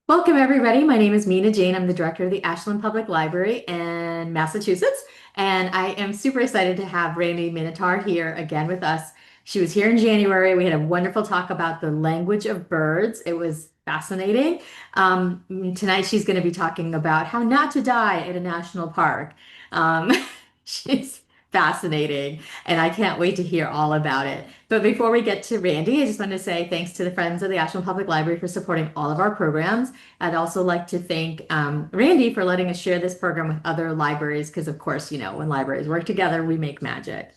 Welcome, everybody. My name is Mina Jane. I'm the director of the Ashland Public Library in Massachusetts, and I am super excited to have Randi Minetor here again with us. She was here in January. We had a wonderful talk about the language of birds. It was fascinating. Tonight, she's going to be talking about how not to die at a national park. Um, she's fascinating, and I can't wait to hear all about it. But before we get to Randi, I just want to say thanks to the Friends of the Ashland Public Library for supporting all of our programs. I'd also like to thank Randi for letting us share this program with other libraries because, of course, when libraries work together, we make magic.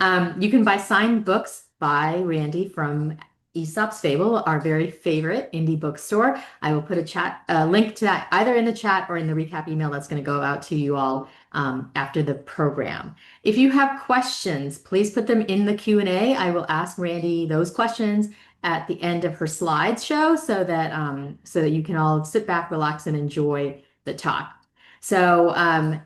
You can buy signed books by Randi from Aesop's Fable, our very favorite indie bookstore. I will put a link to that either in the chat or in the recap email that's going to go out to you all after the program. If you have questions, please put them in the Q&A. I will ask Randi those questions at the end of her slideshow so that you can all sit back, relax, and enjoy the talk. So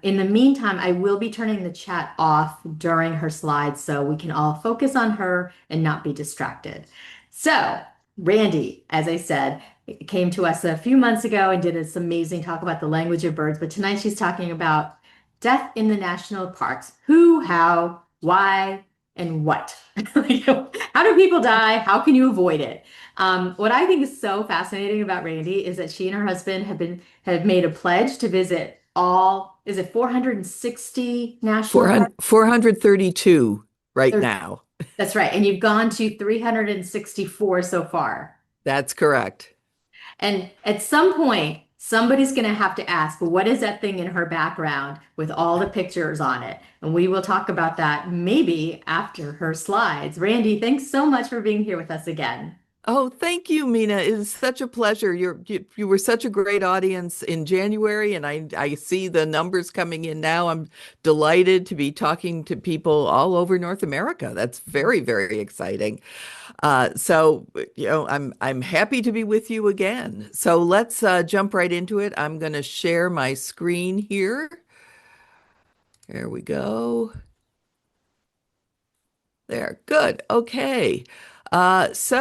in the meantime, I will be turning the chat off during her slides so we can all focus on her and not be distracted. So Randi, as I said, came to us a few months ago and did this amazing talk about the language of birds, but tonight she's talking about death in the national parks. Who, how, why, and what? How do people die? How can you avoid it? What I think is so fascinating about Randi is that she and her husband have made a pledge to visit all, is it 460 national parks? 432 right There- now. That's right. And you've gone to 364 so far. That's correct. And at some point, somebody's going to have to ask, well, what is that thing in her background with all the pictures on it? And we will talk about that maybe after her slides. Randi, thanks so much for being here with us again. Oh, thank you, Mina. It is such a pleasure. You were such a great audience in January, and I see the numbers coming in now. I'm delighted to be talking to people all over North America. That's very, very exciting. I'm happy to be with you again. So let's jump right into it. I'm going to share my screen here. There we go. There, good. Okay. As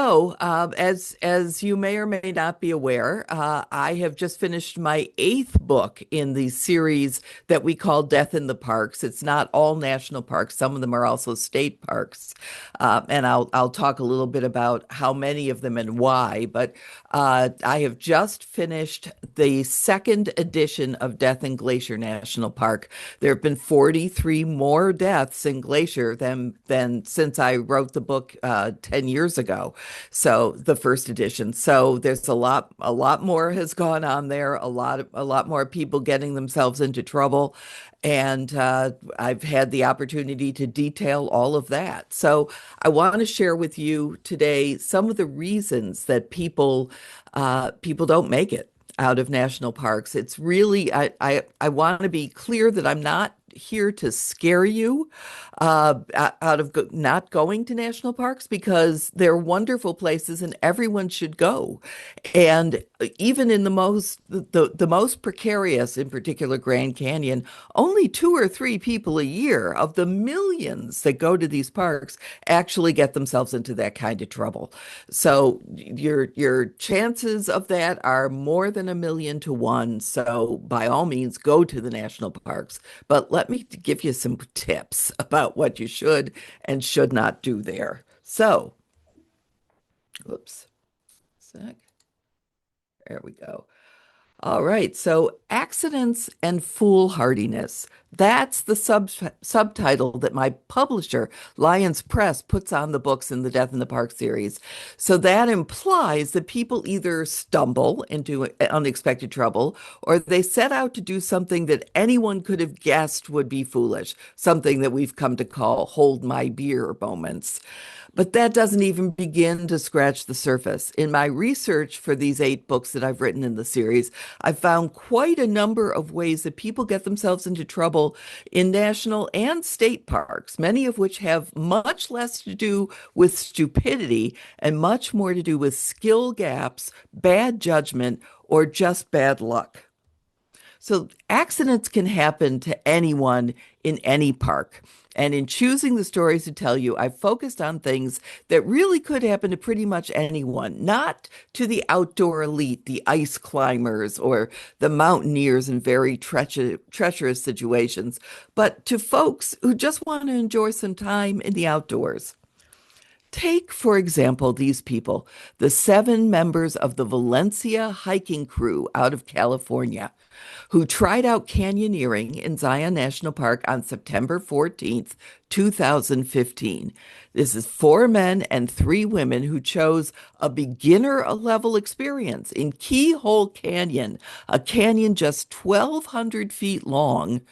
you may or may not be aware, I have just finished my eighth book in the series that we call Death in the Parks. It's not all national parks; some of them are also state parks, and I'll talk a little bit about how many of them and why. But I have just finished the second edition of Death in Glacier National Park. There have been 43 more deaths in Glacier than since I wrote the book 10 years ago. So the first edition. So there's a lot more has gone on there. A lot more people getting themselves into trouble. And I've had the opportunity to detail all of that. So I want to share with you today some of the reasons that people don't make it out of national parks. It's really, I want to be clear that I'm not here to scare you out of not going to national parks because they're wonderful places and everyone should go. And even in the most precarious, in particular Grand Canyon, only two or three people a year of the millions that go to these parks actually get themselves into that kind of trouble. So your chances of that are more than 1,000,000 to 1. So by all means, go to the national parks. But let me give you some tips about what you should and should not do there. So, whoops, sec. There we go. All right, so accidents and foolhardiness. That's the subtitle that my publisher, Lions Press, puts on the books in the Death in the Park series. So that implies that people either stumble into unexpected trouble or they set out to do something that anyone could have guessed would be foolish, something that we've come to call hold my beer moments. But that doesn't even begin to scratch the surface. In my research for these 8 books that I've written in the series, I've found quite a number of ways that people get themselves into trouble in national and state parks, many of which have much less to do with stupidity and much more to do with skill gaps, bad judgment, or just bad luck. So accidents can happen to anyone in any park. And in choosing the stories to tell you, I focused on things that really could happen to pretty much anyone, not to the outdoor elite, the ice climbers or the mountaineers in very treacherous situations, but to folks who just want to enjoy some time in the outdoors. Take, for example, these people, the 7 members of the Valencia hiking crew out of California, who tried out canyoneering in Zion National Park on September 14th, 2015. This is 4 men and 3 women who chose a beginner level experience in Keyhole Canyon, a canyon just 1,200 feet long,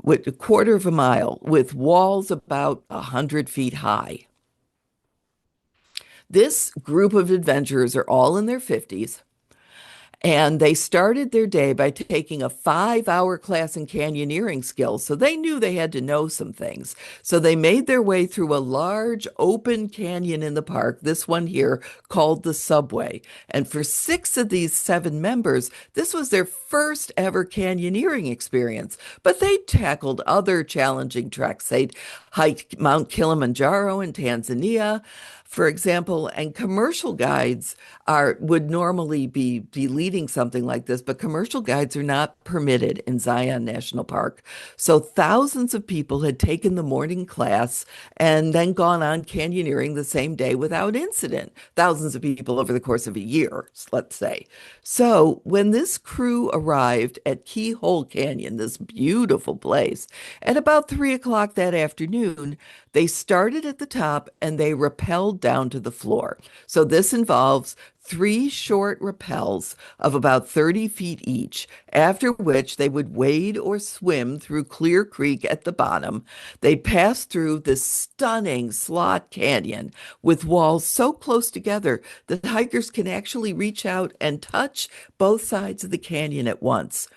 with a quarter of a mile, with walls about 100 feet high. This group of adventurers are all in their 50s, and they started their day by taking a 5-hour class in canyoneering skills. So they knew they had to know some things. So they made their way through a large open canyon in the park, this one here called the Subway. And for 6 of these 7 members, this was their first ever canyoneering experience. But they tackled other challenging treks. They'd hiked Mount Kilimanjaro in Tanzania, for example, and commercial guides would normally be leading something like this, but commercial guides are not permitted in Zion National Park. So thousands of people had taken the morning class and then gone on canyoneering the same day without incident. Thousands of people over the course of a year, let's say. So when this crew arrived at Keyhole Canyon, this beautiful place, at about 3 o'clock that afternoon, they started at the top and they rappelled down to the floor. So this involves 3 short rappels of about 30 feet each, after which they would wade or swim through Clear Creek at the bottom. They'd pass through this stunning slot canyon with walls so close together that hikers can actually reach out and touch both sides of the canyon at once.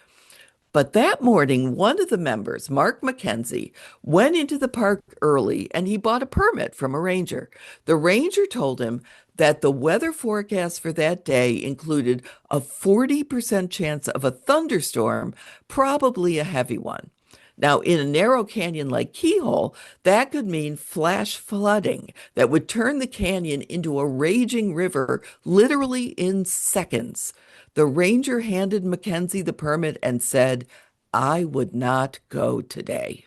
But that morning, one of the members, Mark McKenzie, went into the park early and he bought a permit from a ranger. The ranger told him that the weather forecast for that day included a 40% chance of a thunderstorm, probably a heavy one. Now, in a narrow canyon like Keyhole, that could mean flash flooding that would turn the canyon into a raging river literally in seconds. The ranger handed Mackenzie the permit and said, "I would not go today."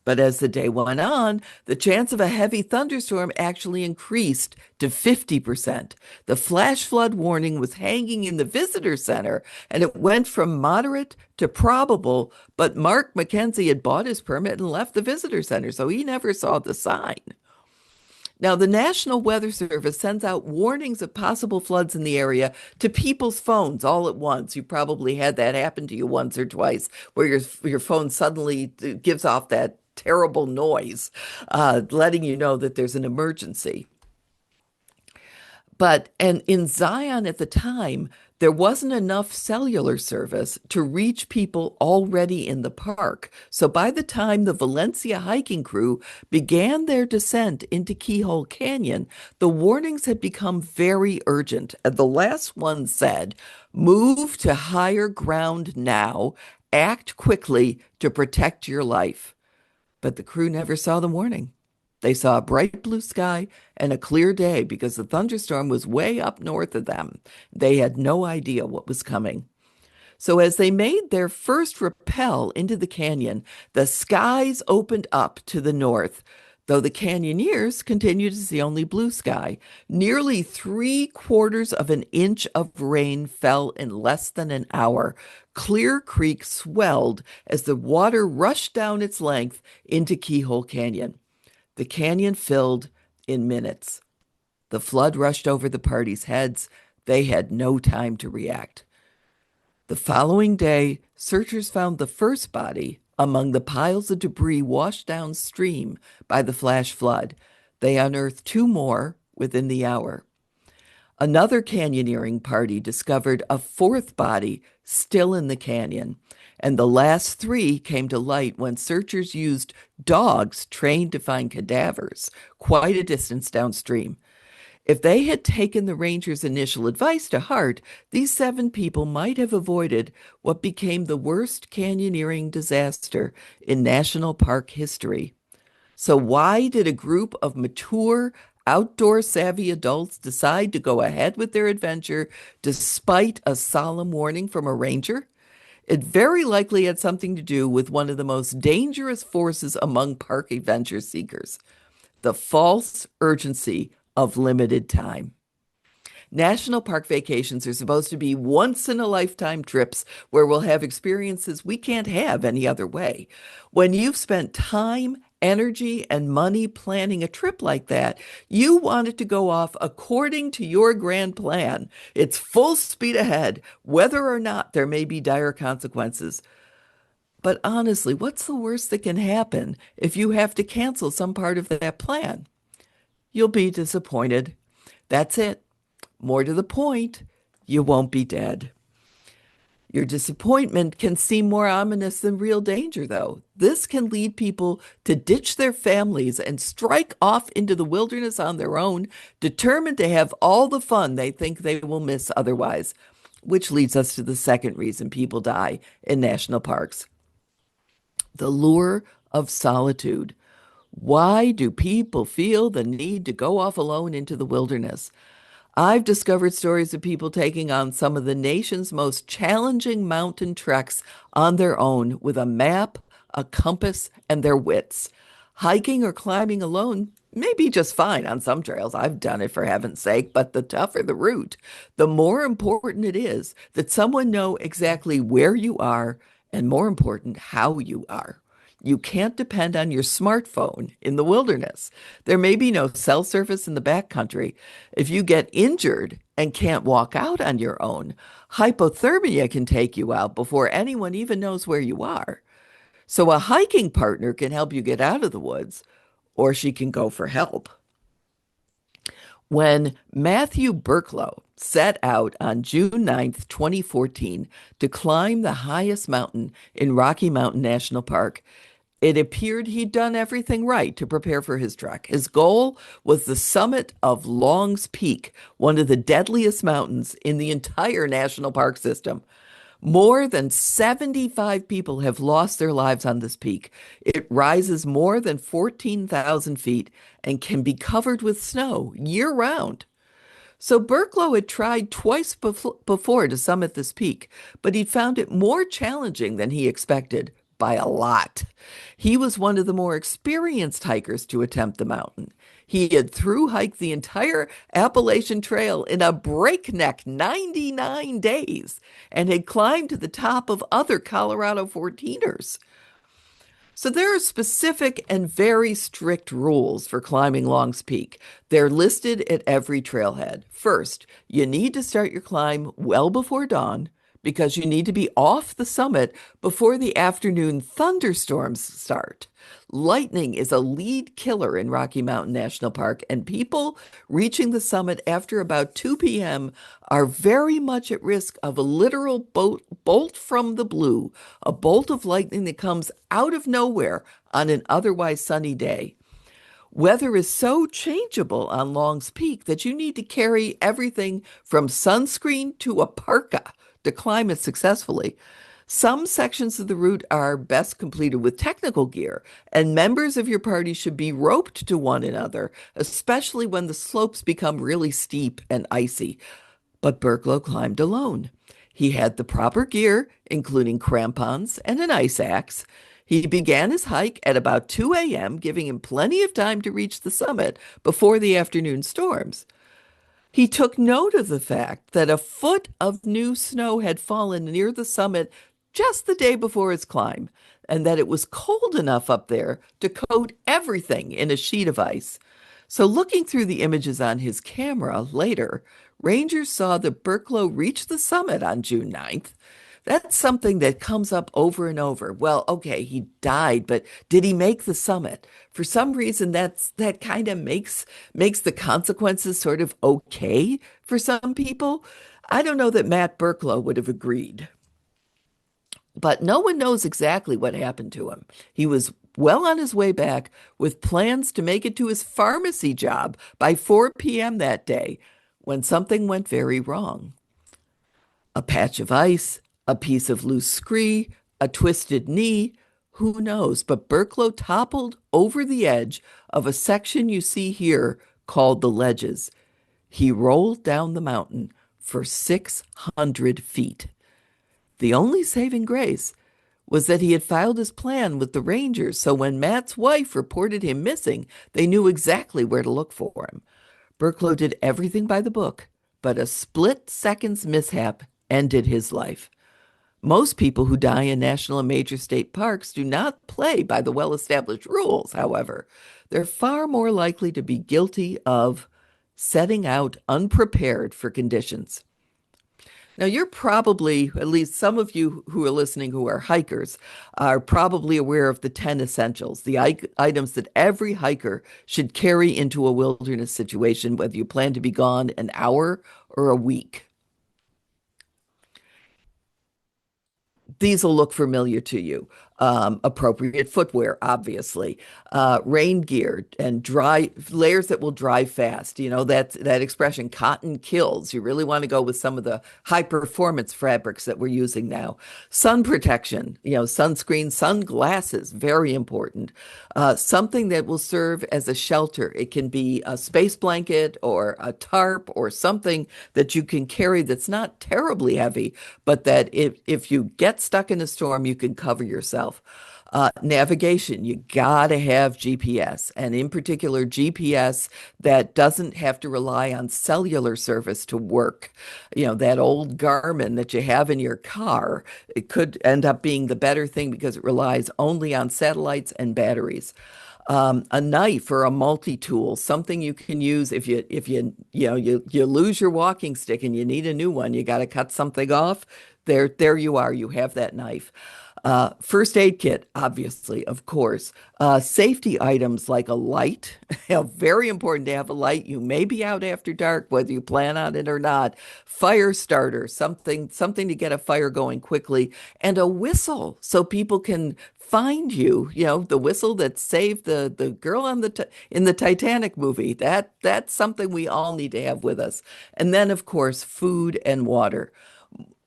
But as the day went on, the chance of a heavy thunderstorm actually increased to 50%. The flash flood warning was hanging in the visitor center, and it went from moderate to probable. But Mark McKenzie had bought his permit and left the visitor center, so he never saw the sign. Now, the National Weather Service sends out warnings of possible floods in the area to people's phones all at once. You probably had that happen to you once or twice, where your phone suddenly gives off that terrible noise, letting you know that there's an emergency. And in Zion at the time, there wasn't enough cellular service to reach people already in the park. So by the time the Valencia hiking crew began their descent into Keyhole Canyon, the warnings had become very urgent. And the last one said, "Move to higher ground now. Act quickly to protect your life." But the crew never saw the warning. They saw a bright blue sky and a clear day because the thunderstorm was way up north of them. They had no idea what was coming. So as they made their first rappel into the canyon, the skies opened up to the north, though the canyoneers continued to see only blue sky. Nearly 3/4 of an inch of rain fell in less than an hour. Clear Creek swelled as the water rushed down its length into Keyhole Canyon. The canyon filled in minutes. The flood rushed over the party's heads. They had no time to react. The following day, searchers found the first body among the piles of debris washed downstream by the flash flood. They unearthed 2 more within the hour. Another canyoneering party discovered a 4th body still in the canyon, and the last 3 came to light when searchers used dogs trained to find cadavers quite a distance downstream. If they had taken the rangers' initial advice to heart, these 7 people might have avoided what became the worst canyoneering disaster in national park history. So, why did a group of mature, outdoor savvy adults decide to go ahead with their adventure despite a solemn warning from a ranger? It very likely had something to do with one of the most dangerous forces among park adventure seekers, the false urgency of limited time. National park vacations are supposed to be once in a lifetime trips where we'll have experiences we can't have any other way. When you've spent time, energy, and money planning a trip like that, you want it to go off according to your grand plan. It's full speed ahead, whether or not there may be dire consequences. But honestly, what's the worst that can happen if you have to cancel some part of that plan? You'll be disappointed. That's it. More to the point, you won't be dead. Your disappointment can seem more ominous than real danger, though. This can lead people to ditch their families and strike off into the wilderness on their own, determined to have all the fun they think they will miss otherwise. Which leads us to the second reason people die in national parks: the lure of solitude. Why do people feel the need to go off alone into the wilderness? I've discovered stories of people taking on some of the nation's most challenging mountain treks on their own with a map, a compass, and their wits. Hiking or climbing alone may be just fine on some trails. I've done it for heaven's sake, but the tougher the route, the more important it is that someone know exactly where you are and, more important, how you are. You can't depend on your smartphone in the wilderness. There may be no cell service in the backcountry. If you get injured and can't walk out on your own, hypothermia can take you out before anyone even knows where you are. So a hiking partner can help you get out of the woods, or she can go for help. When Matthew Burklow set out on June 9th, 2014, to climb the highest mountain in Rocky Mountain National Park, it appeared he'd done everything right to prepare for his trek. His goal was the summit of Long's Peak, one of the deadliest mountains in the entire national park system. More than 75 people have lost their lives on this peak. It rises more than 14,000 feet and can be covered with snow year round. So Burklow had tried twice before to summit this peak, but he'd found it more challenging than he expected by a lot. He was one of the more experienced hikers to attempt the mountain. He had through hiked the entire Appalachian Trail in a breakneck 99 days and had climbed to the top of other Colorado 14ers. So there are specific and very strict rules for climbing Long's Peak. They're listed at every trailhead. First, you need to start your climb well before dawn because you need to be off the summit before the afternoon thunderstorms start. Lightning is a lead killer in Rocky Mountain National Park, and people reaching the summit after about 2 p.m. are very much at risk of a literal bolt from the blue, a bolt of lightning that comes out of nowhere on an otherwise sunny day. Weather is so changeable on Long's Peak that you need to carry everything from sunscreen to a parka to climb it successfully. Some sections of the route are best completed with technical gear, and members of your party should be roped to one another, especially when the slopes become really steep and icy. But Burklow climbed alone. He had the proper gear, including crampons and an ice axe. He began his hike at about 2 a.m., giving him plenty of time to reach the summit before the afternoon storms. He took note of the fact that a foot of new snow had fallen near the summit just the day before his climb, and that it was cold enough up there to coat everything in a sheet of ice. So, looking through the images on his camera later, rangers saw that Burklow reached the summit on June 9th. That's something that comes up over and over. Well, okay, he died, but did he make the summit? For some reason, that kind of makes the consequences sort of okay for some people. I don't know that Matt Burklow would have agreed. But no one knows exactly what happened to him. He was well on his way back with plans to make it to his pharmacy job by 4 p.m. that day when something went very wrong. A patch of ice, a piece of loose scree, a twisted knee. Who knows? But Burklow toppled over the edge of a section you see here called the ledges. He rolled down the mountain for 600 feet. The only saving grace was that he had filed his plan with the Rangers, so when Matt's wife reported him missing, they knew exactly where to look for him. Burklow did everything by the book, but a split second's mishap ended his life. Most people who die in national and major state parks do not play by the well-established rules, however. They're far more likely to be guilty of setting out unprepared for conditions. Now, you're probably, at least some of you who are listening who are hikers, are probably aware of the 10 essentials, the items that every hiker should carry into a wilderness situation, whether you plan to be gone an hour or a week. These will look familiar to you. Appropriate footwear, obviously, rain gear and dry layers that will dry fast. You know, that expression, cotton kills. You really want to go with some of the high performance fabrics that we're using now. Sun protection, sunscreen, sunglasses, very important. Something that will serve as a shelter. It can be a space blanket or a tarp or something that you can carry that's not terribly heavy, but that if you get stuck in a storm, you can cover yourself. Navigation, you gotta have GPS, and in particular, GPS that doesn't have to rely on cellular service to work. That old Garmin that you have in your car, it could end up being the better thing because it relies only on satellites and batteries. A knife or a multi-tool, something you can use if you lose your walking stick and you need a new one, you got to cut something off. There you are. You have that knife. First aid kit, obviously, of course. Safety items like a light. Very important to have a light. You may be out after dark, whether you plan on it or not. Fire starter, something to get a fire going quickly, and a whistle so people can find you. The whistle that saved the girl in the Titanic movie. That's something we all need to have with us. And then, of course, food and water.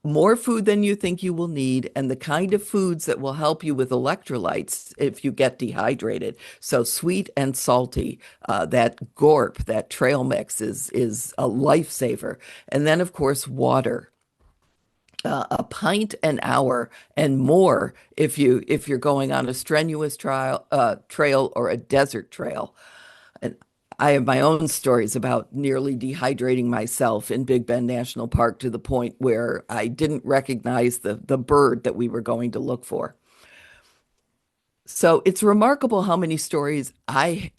More food than you think you will need, and the kind of foods that will help you with electrolytes if you get dehydrated. So sweet and salty, that gorp, that trail mix is a lifesaver. And then, of course, water. A pint an hour and more if you're going on a strenuous trail or a desert trail. And I have my own stories about nearly dehydrating myself in Big Bend National Park to the point where I didn't recognize the bird that we were going to look for. So it's remarkable how many stories I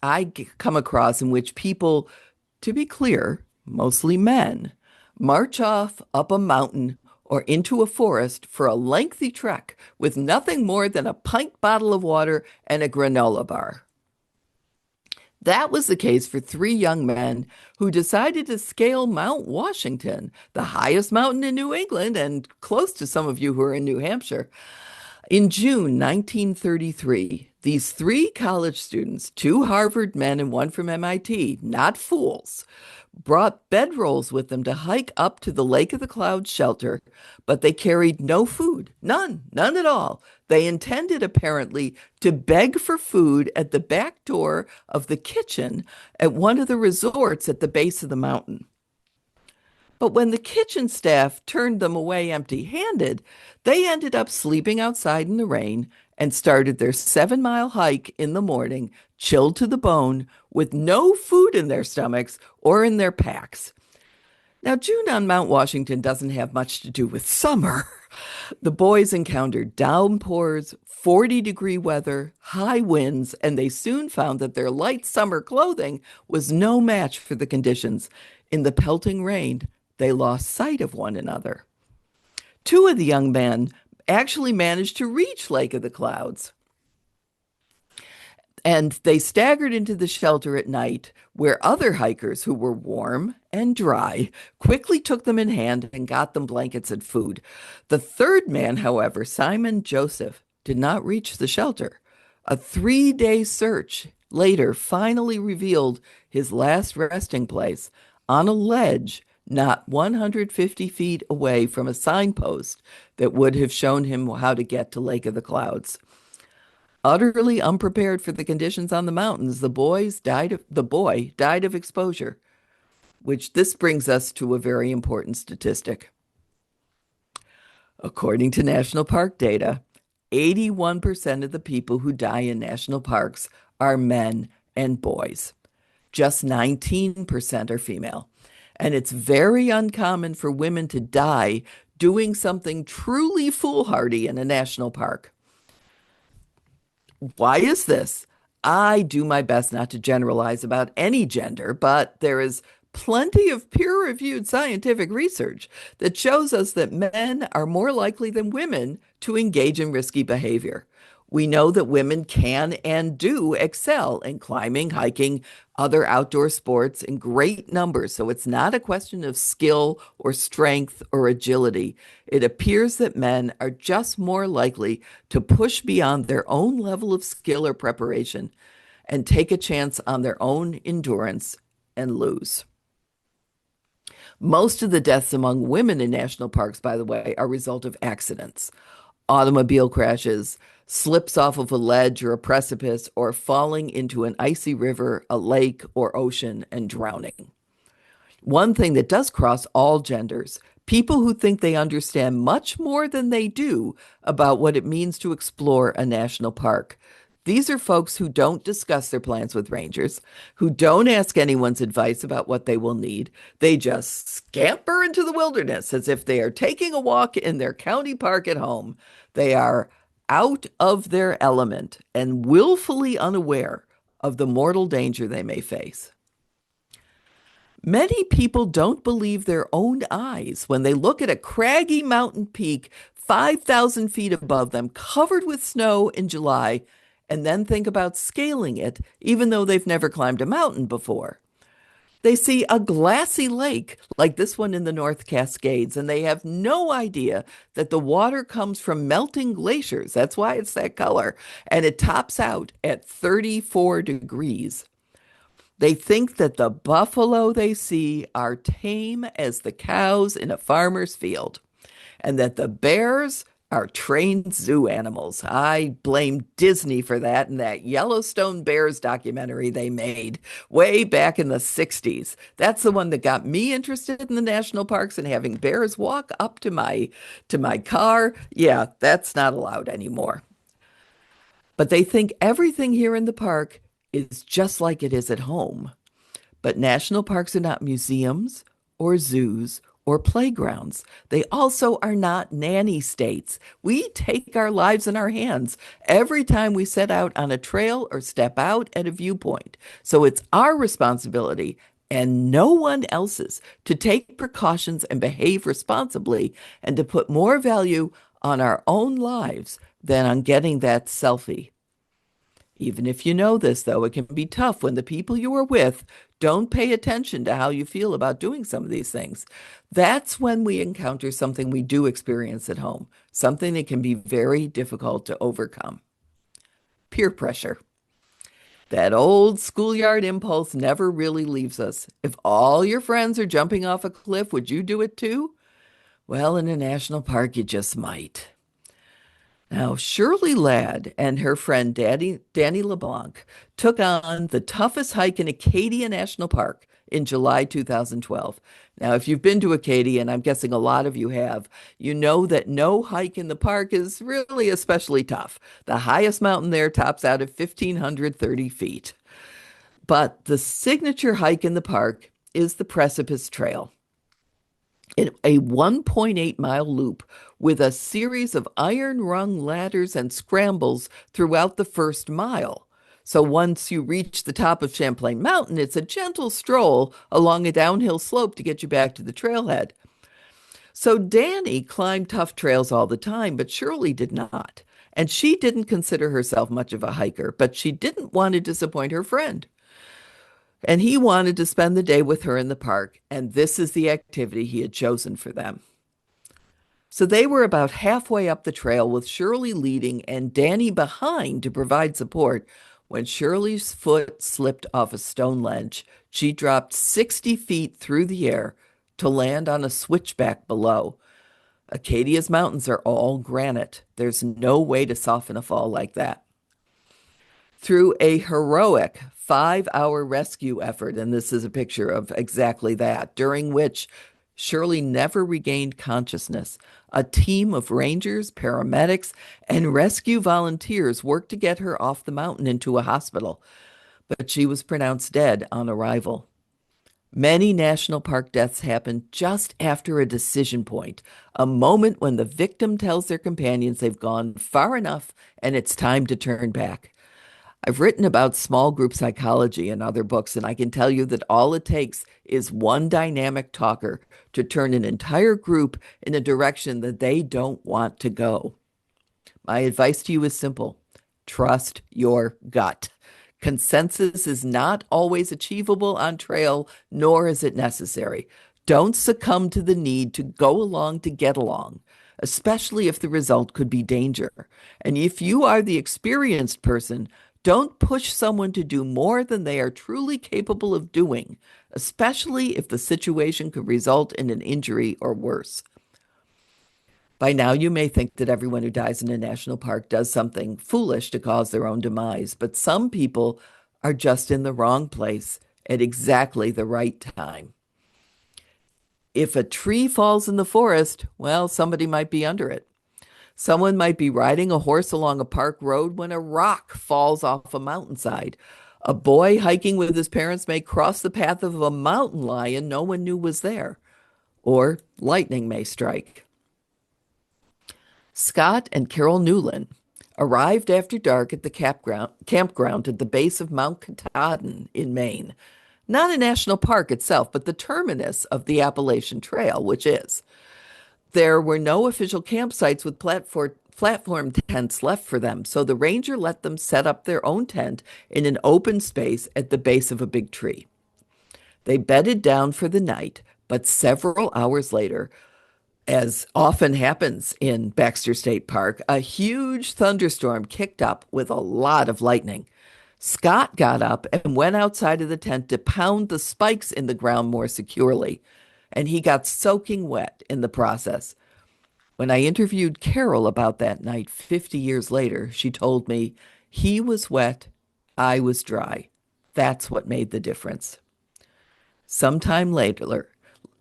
come across in which people, to be clear, mostly men, march off up a mountain or into a forest for a lengthy trek with nothing more than a pint bottle of water and a granola bar. That was the case for three young men who decided to scale Mount Washington, the highest mountain in New England and close to some of you who are in New Hampshire. In June 1933, these three college students, two Harvard men and one from MIT, not fools, brought bedrolls with them to hike up to the Lake of the Clouds shelter, but they carried no food, none at all. They intended apparently to beg for food at the back door of the kitchen at one of the resorts at the base of the mountain. But when the kitchen staff turned them away empty-handed, they ended up sleeping outside in the rain and started their 7-mile hike in the morning, chilled to the bone, with no food in their stomachs or in their packs. Now, June on Mount Washington doesn't have much to do with summer. The boys encountered downpours, 40-degree weather, high winds, and they soon found that their light summer clothing was no match for the conditions. In the pelting rain, they lost sight of one another. Two of the young men actually managed to reach Lake of the Clouds. And they staggered into the shelter at night, where other hikers who were warm and dry quickly took them in hand and got them blankets and food. The third man, however, Simon Joseph, did not reach the shelter. A 3-day search later finally revealed his last resting place on a ledge not 150 feet away from a signpost that would have shown him how to get to Lake of the Clouds. Utterly unprepared for the conditions on the mountains, the boy died of exposure, which this brings us to a very important statistic. According to national park data, 81% of the people who die in national parks are men and boys. Just 19% are female. And it's very uncommon for women to die doing something truly foolhardy in a national park. Why is this? I do my best not to generalize about any gender, but there is plenty of peer-reviewed scientific research that shows us that men are more likely than women to engage in risky behavior. We know that women can and do excel in climbing, hiking, other outdoor sports in great numbers. So it's not a question of skill or strength or agility. It appears that men are just more likely to push beyond their own level of skill or preparation and take a chance on their own endurance and lose. Most of the deaths among women in national parks, by the way, are a result of accidents, automobile crashes, slips off of a ledge or a precipice, or falling into an icy river, a lake, or ocean and drowning. One thing that does cross all genders, people who think they understand much more than they do about what it means to explore a national park. These are folks who don't discuss their plans with rangers, who don't ask anyone's advice about what they will need. They just scamper into the wilderness as if they are taking a walk in their county park at home. They are out of their element and willfully unaware of the mortal danger they may face. Many people don't believe their own eyes when they look at a craggy mountain peak 5,000 feet above them, covered with snow in July, and then think about scaling it, even though they've never climbed a mountain before. They see a glassy lake like this one in the North Cascades, and they have no idea that the water comes from melting glaciers. That's why it's that color. And it tops out at 34 degrees. They think that the buffalo they see are tame as the cows in a farmer's field, and that the bears are trained zoo animals. I blame Disney for that in that Yellowstone Bears documentary they made way back in the 60s. That's the one that got me interested in the national parks and having bears walk up to my car. Yeah, that's not allowed anymore. But they think everything here in the park is just like it is at home. But national parks are not museums or zoos or playgrounds. They also are not nanny states. We take our lives in our hands every time we set out on a trail or step out at a viewpoint. So it's our responsibility and no one else's to take precautions and behave responsibly and to put more value on our own lives than on getting that selfie. Even if you know this, though, it can be tough when the people you are with don't pay attention to how you feel about doing some of these things. That's when we encounter something we do experience at home, something that can be very difficult to overcome. Peer pressure. That old schoolyard impulse never really leaves us. If all your friends are jumping off a cliff, would you do it too? Well, in a national park, you just might. Now, Shirley Ladd and her friend Danny LeBlanc took on the toughest hike in Acadia National Park in July 2012. Now, if you've been to Acadia, and I'm guessing a lot of you have, you know that no hike in the park is really especially tough. The highest mountain there tops out at 1,530 feet. But the signature hike in the park is the Precipice Trail, in a 1.8-mile loop with a series of iron rung ladders and scrambles throughout the first mile. So once you reach the top of Champlain Mountain, it's a gentle stroll along a downhill slope to get you back to the trailhead. So Danny climbed tough trails all the time, but Shirley did not. And she didn't consider herself much of a hiker, but she didn't want to disappoint her friend. And he wanted to spend the day with her in the park, and this is the activity he had chosen for them. So they were about halfway up the trail with Shirley leading and Danny behind to provide support when Shirley's foot slipped off a stone ledge. She dropped 60 feet through the air to land on a switchback below. Acadia's mountains are all granite. There's no way to soften a fall like that. through a heroic 5 hour rescue effort. And this is a picture of exactly that, during which Shirley never regained consciousness. A team of rangers, paramedics, and rescue volunteers worked to get her off the mountain into a hospital, but she was pronounced dead on arrival. Many national park deaths happen just after a decision point, a moment when the victim tells their companions they've gone far enough and it's time to turn back. I've written about small group psychology in other books, and I can tell you that all it takes is one dynamic talker to turn an entire group in a direction that they don't want to go. My advice to you is simple: trust your gut. Consensus is not always achievable on trail, nor is it necessary. Don't succumb to the need to go along to get along, especially if the result could be danger. And if you are the experienced person, don't push someone to do more than they are truly capable of doing, especially if the situation could result in an injury or worse. By now, you may think that everyone who dies in a national park does something foolish to cause their own demise, but some people are just in the wrong place at exactly the right time. If a tree falls in the forest, well, somebody might be under it. Someone might be riding a horse along a park road when a rock falls off a mountainside. A boy hiking with his parents may cross the path of a mountain lion no one knew was there, or lightning may strike. Scott and Carol Newland arrived after dark at the campground at the base of Mount Katahdin in Maine. Not a national park itself, but the terminus of the Appalachian Trail, which is. There were no official campsites with platform tents left for them, so the ranger let them set up their own tent in an open space at the base of a big tree. They bedded down for the night, but several hours later, as often happens in Baxter State Park, a huge thunderstorm kicked up with a lot of lightning. Scott got up and went outside of the tent to pound the spikes in the ground more securely, and he got soaking wet in the process. When I interviewed Carol about that night 50 years later, she told me, "He was wet, I was dry. That's what made the difference." Sometime later,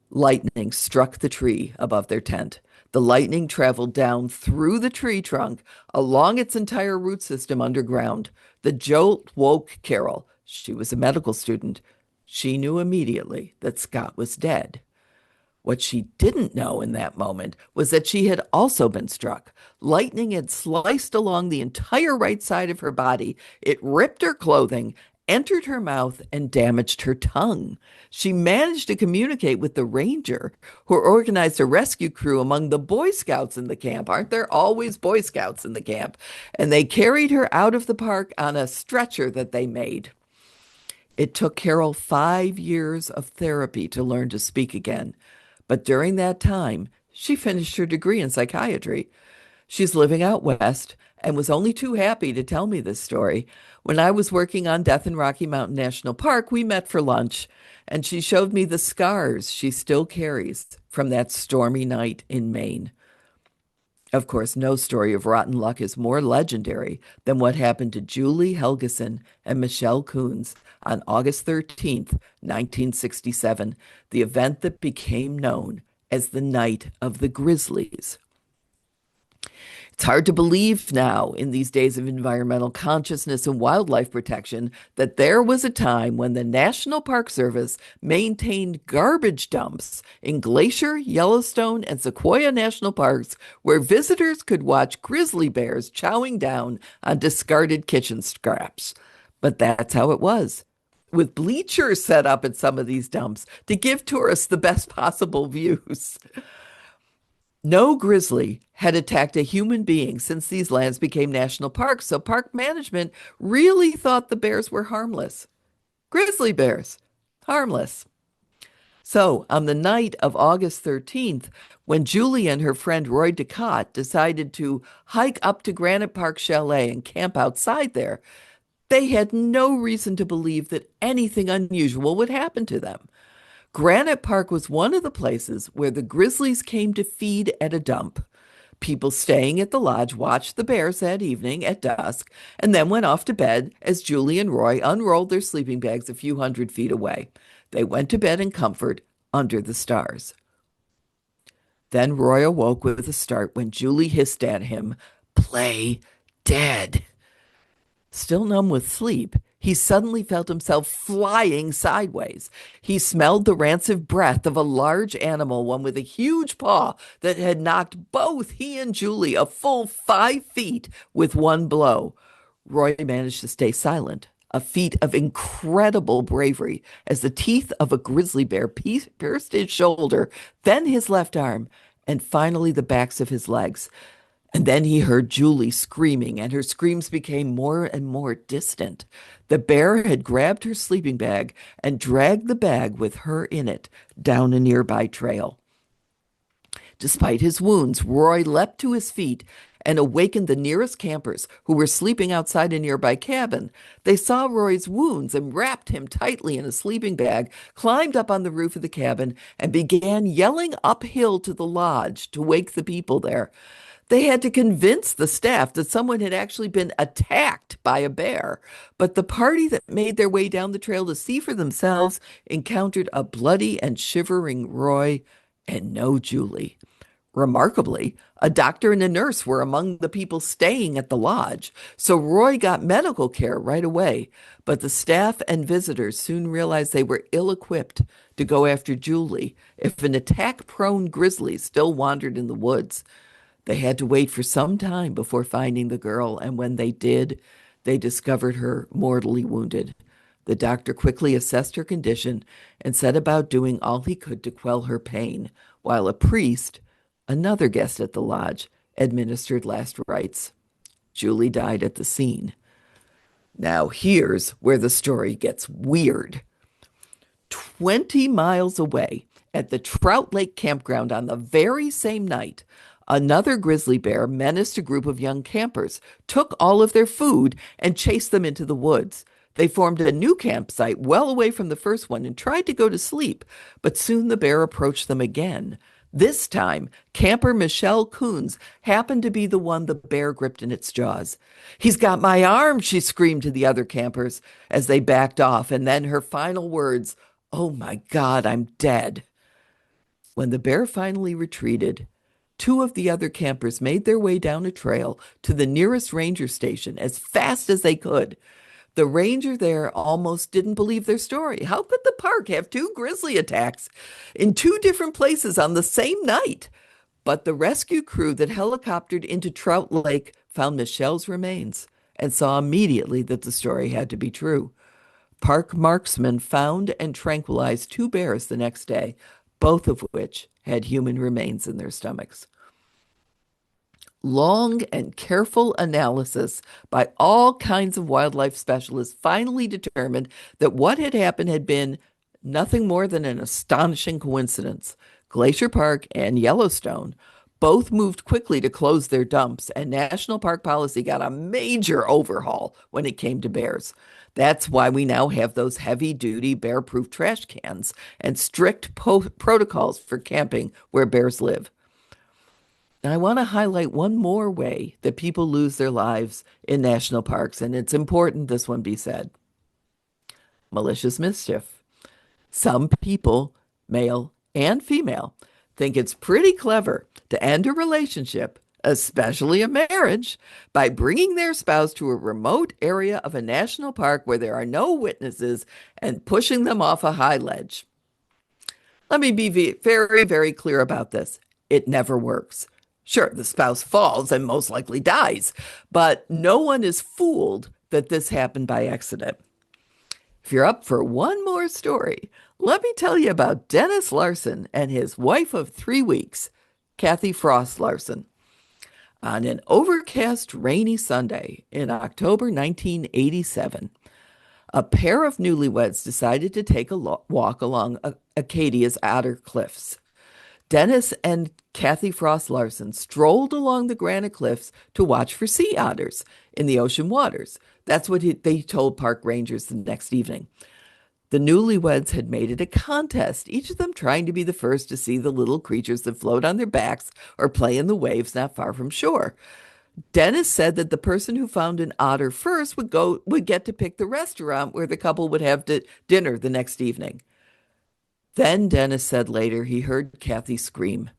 lightning struck the tree above their tent. The lightning traveled down through the tree trunk, along its entire root system underground. The jolt woke Carol. She was a medical student. She knew immediately that Scott was dead. What she didn't know in that moment was that she had also been struck. Lightning had sliced along the entire right side of her body. It ripped her clothing, entered her mouth, and damaged her tongue. She managed to communicate with the ranger, who organized a rescue crew among the Boy Scouts in the camp. Aren't there always Boy Scouts in the camp? And they carried her out of the park on a stretcher that they made. It took Carol 5 years of therapy to learn to speak again. But during that time, she finished her degree in psychiatry. She's living out west and was only too happy to tell me this story. When I was working on Death in Rocky Mountain National Park, we met for lunch, and she showed me the scars she still carries from that stormy night in Maine. Of course, no story of rotten luck is more legendary than what happened to Julie Helgeson and Michelle Coons on August 13th, 1967, the event that became known as the Night of the Grizzlies. It's hard to believe now, in these days of environmental consciousness and wildlife protection, that there was a time when the National Park Service maintained garbage dumps in Glacier, Yellowstone, and Sequoia National Parks where visitors could watch grizzly bears chowing down on discarded kitchen scraps. But that's how it was, with bleachers set up at some of these dumps to give tourists the best possible views. No grizzly had attacked a human being since these lands became national parks, so park management really thought the bears were harmless. Grizzly bears, harmless. So, on the night of August 13th, when Julie and her friend Roy Ducott decided to hike up to Granite Park Chalet and camp outside there, they had no reason to believe that anything unusual would happen to them. Granite Park was one of the places where the grizzlies came to feed at a dump. People staying at the lodge watched the bears that evening at dusk and then went off to bed as Julie and Roy unrolled their sleeping bags a few hundred feet away. They went to bed in comfort under the stars. Then Roy awoke with a start when Julie hissed at him, "Play dead." Still numb with sleep, he suddenly felt himself flying sideways. He smelled the rancid breath of a large animal, one with a huge paw that had knocked both he and Julie a full 5 feet with one blow. Roy managed to stay silent, a feat of incredible bravery, as the teeth of a grizzly bear pierced his shoulder, then his left arm, and finally the backs of his legs. And then he heard Julie screaming, and her screams became more and more distant. The bear had grabbed her sleeping bag and dragged the bag with her in it down a nearby trail. Despite his wounds, Roy leapt to his feet and awakened the nearest campers who were sleeping outside a nearby cabin. They saw Roy's wounds and wrapped him tightly in a sleeping bag, climbed up on the roof of the cabin, and began yelling uphill to the lodge to wake the people there. They had to convince the staff that someone had actually been attacked by a bear, but the party that made their way down the trail to see for themselves encountered a bloody and shivering Roy and no Julie. Remarkably, a doctor and a nurse were among the people staying at the lodge, so Roy got medical care right away. But the staff and visitors soon realized they were ill-equipped to go after Julie if an attack-prone grizzly still wandered in the woods. They had to wait for some time before finding the girl, and when they did, they discovered her mortally wounded. The doctor quickly assessed her condition and set about doing all he could to quell her pain, while a priest, another guest at the lodge, administered last rites. Julie died at the scene. Now here's where the story gets weird. 20 miles away, at the Trout Lake campground on the very same night, another grizzly bear menaced a group of young campers, took all of their food, and chased them into the woods. They formed a new campsite well away from the first one and tried to go to sleep, but soon the bear approached them again. This time, camper Michelle Coons happened to be the one the bear gripped in its jaws. "He's got my arm," she screamed to the other campers as they backed off, and then her final words, "Oh my God, I'm dead." When the bear finally retreated, two of the other campers made their way down a trail to the nearest ranger station as fast as they could. The ranger there almost didn't believe their story. How could the park have two grizzly attacks in two different places on the same night? But the rescue crew that helicoptered into Trout Lake found Michelle's remains and saw immediately that the story had to be true. Park marksmen found and tranquilized two bears the next day, both of which had human remains in their stomachs. Long and careful analysis by all kinds of wildlife specialists finally determined that what had happened had been nothing more than an astonishing coincidence. Glacier Park and Yellowstone both moved quickly to close their dumps, and national park policy got a major overhaul when it came to bears. That's why we now have those heavy-duty bear-proof trash cans and strict protocols for camping where bears live. Now, I want to highlight one more way that people lose their lives in national parks, and it's important this one be said. Malicious mischief. Some people, male and female, think it's pretty clever to end a relationship, especially a marriage, by bringing their spouse to a remote area of a national park where there are no witnesses and pushing them off a high ledge. Let me be very, very clear about this. It never works. Sure, the spouse falls and most likely dies, but no one is fooled that this happened by accident. If you're up for one more story, let me tell you about Dennis Larson and his wife of 3 weeks, Kathy Frost Larson. On an overcast, rainy Sunday in October 1987, a pair of newlyweds decided to take a walk along Acadia's outer cliffs. Dennis and Kathy Frost Larson strolled along the granite cliffs to watch for sea otters in the ocean waters. That's what they told park rangers the next evening. The newlyweds had made it a contest, each of them trying to be the first to see the little creatures that float on their backs or play in the waves not far from shore. Dennis said that the person who found an otter first would get to pick the restaurant where the couple would have dinner the next evening. Then Dennis said later he heard Kathy scream.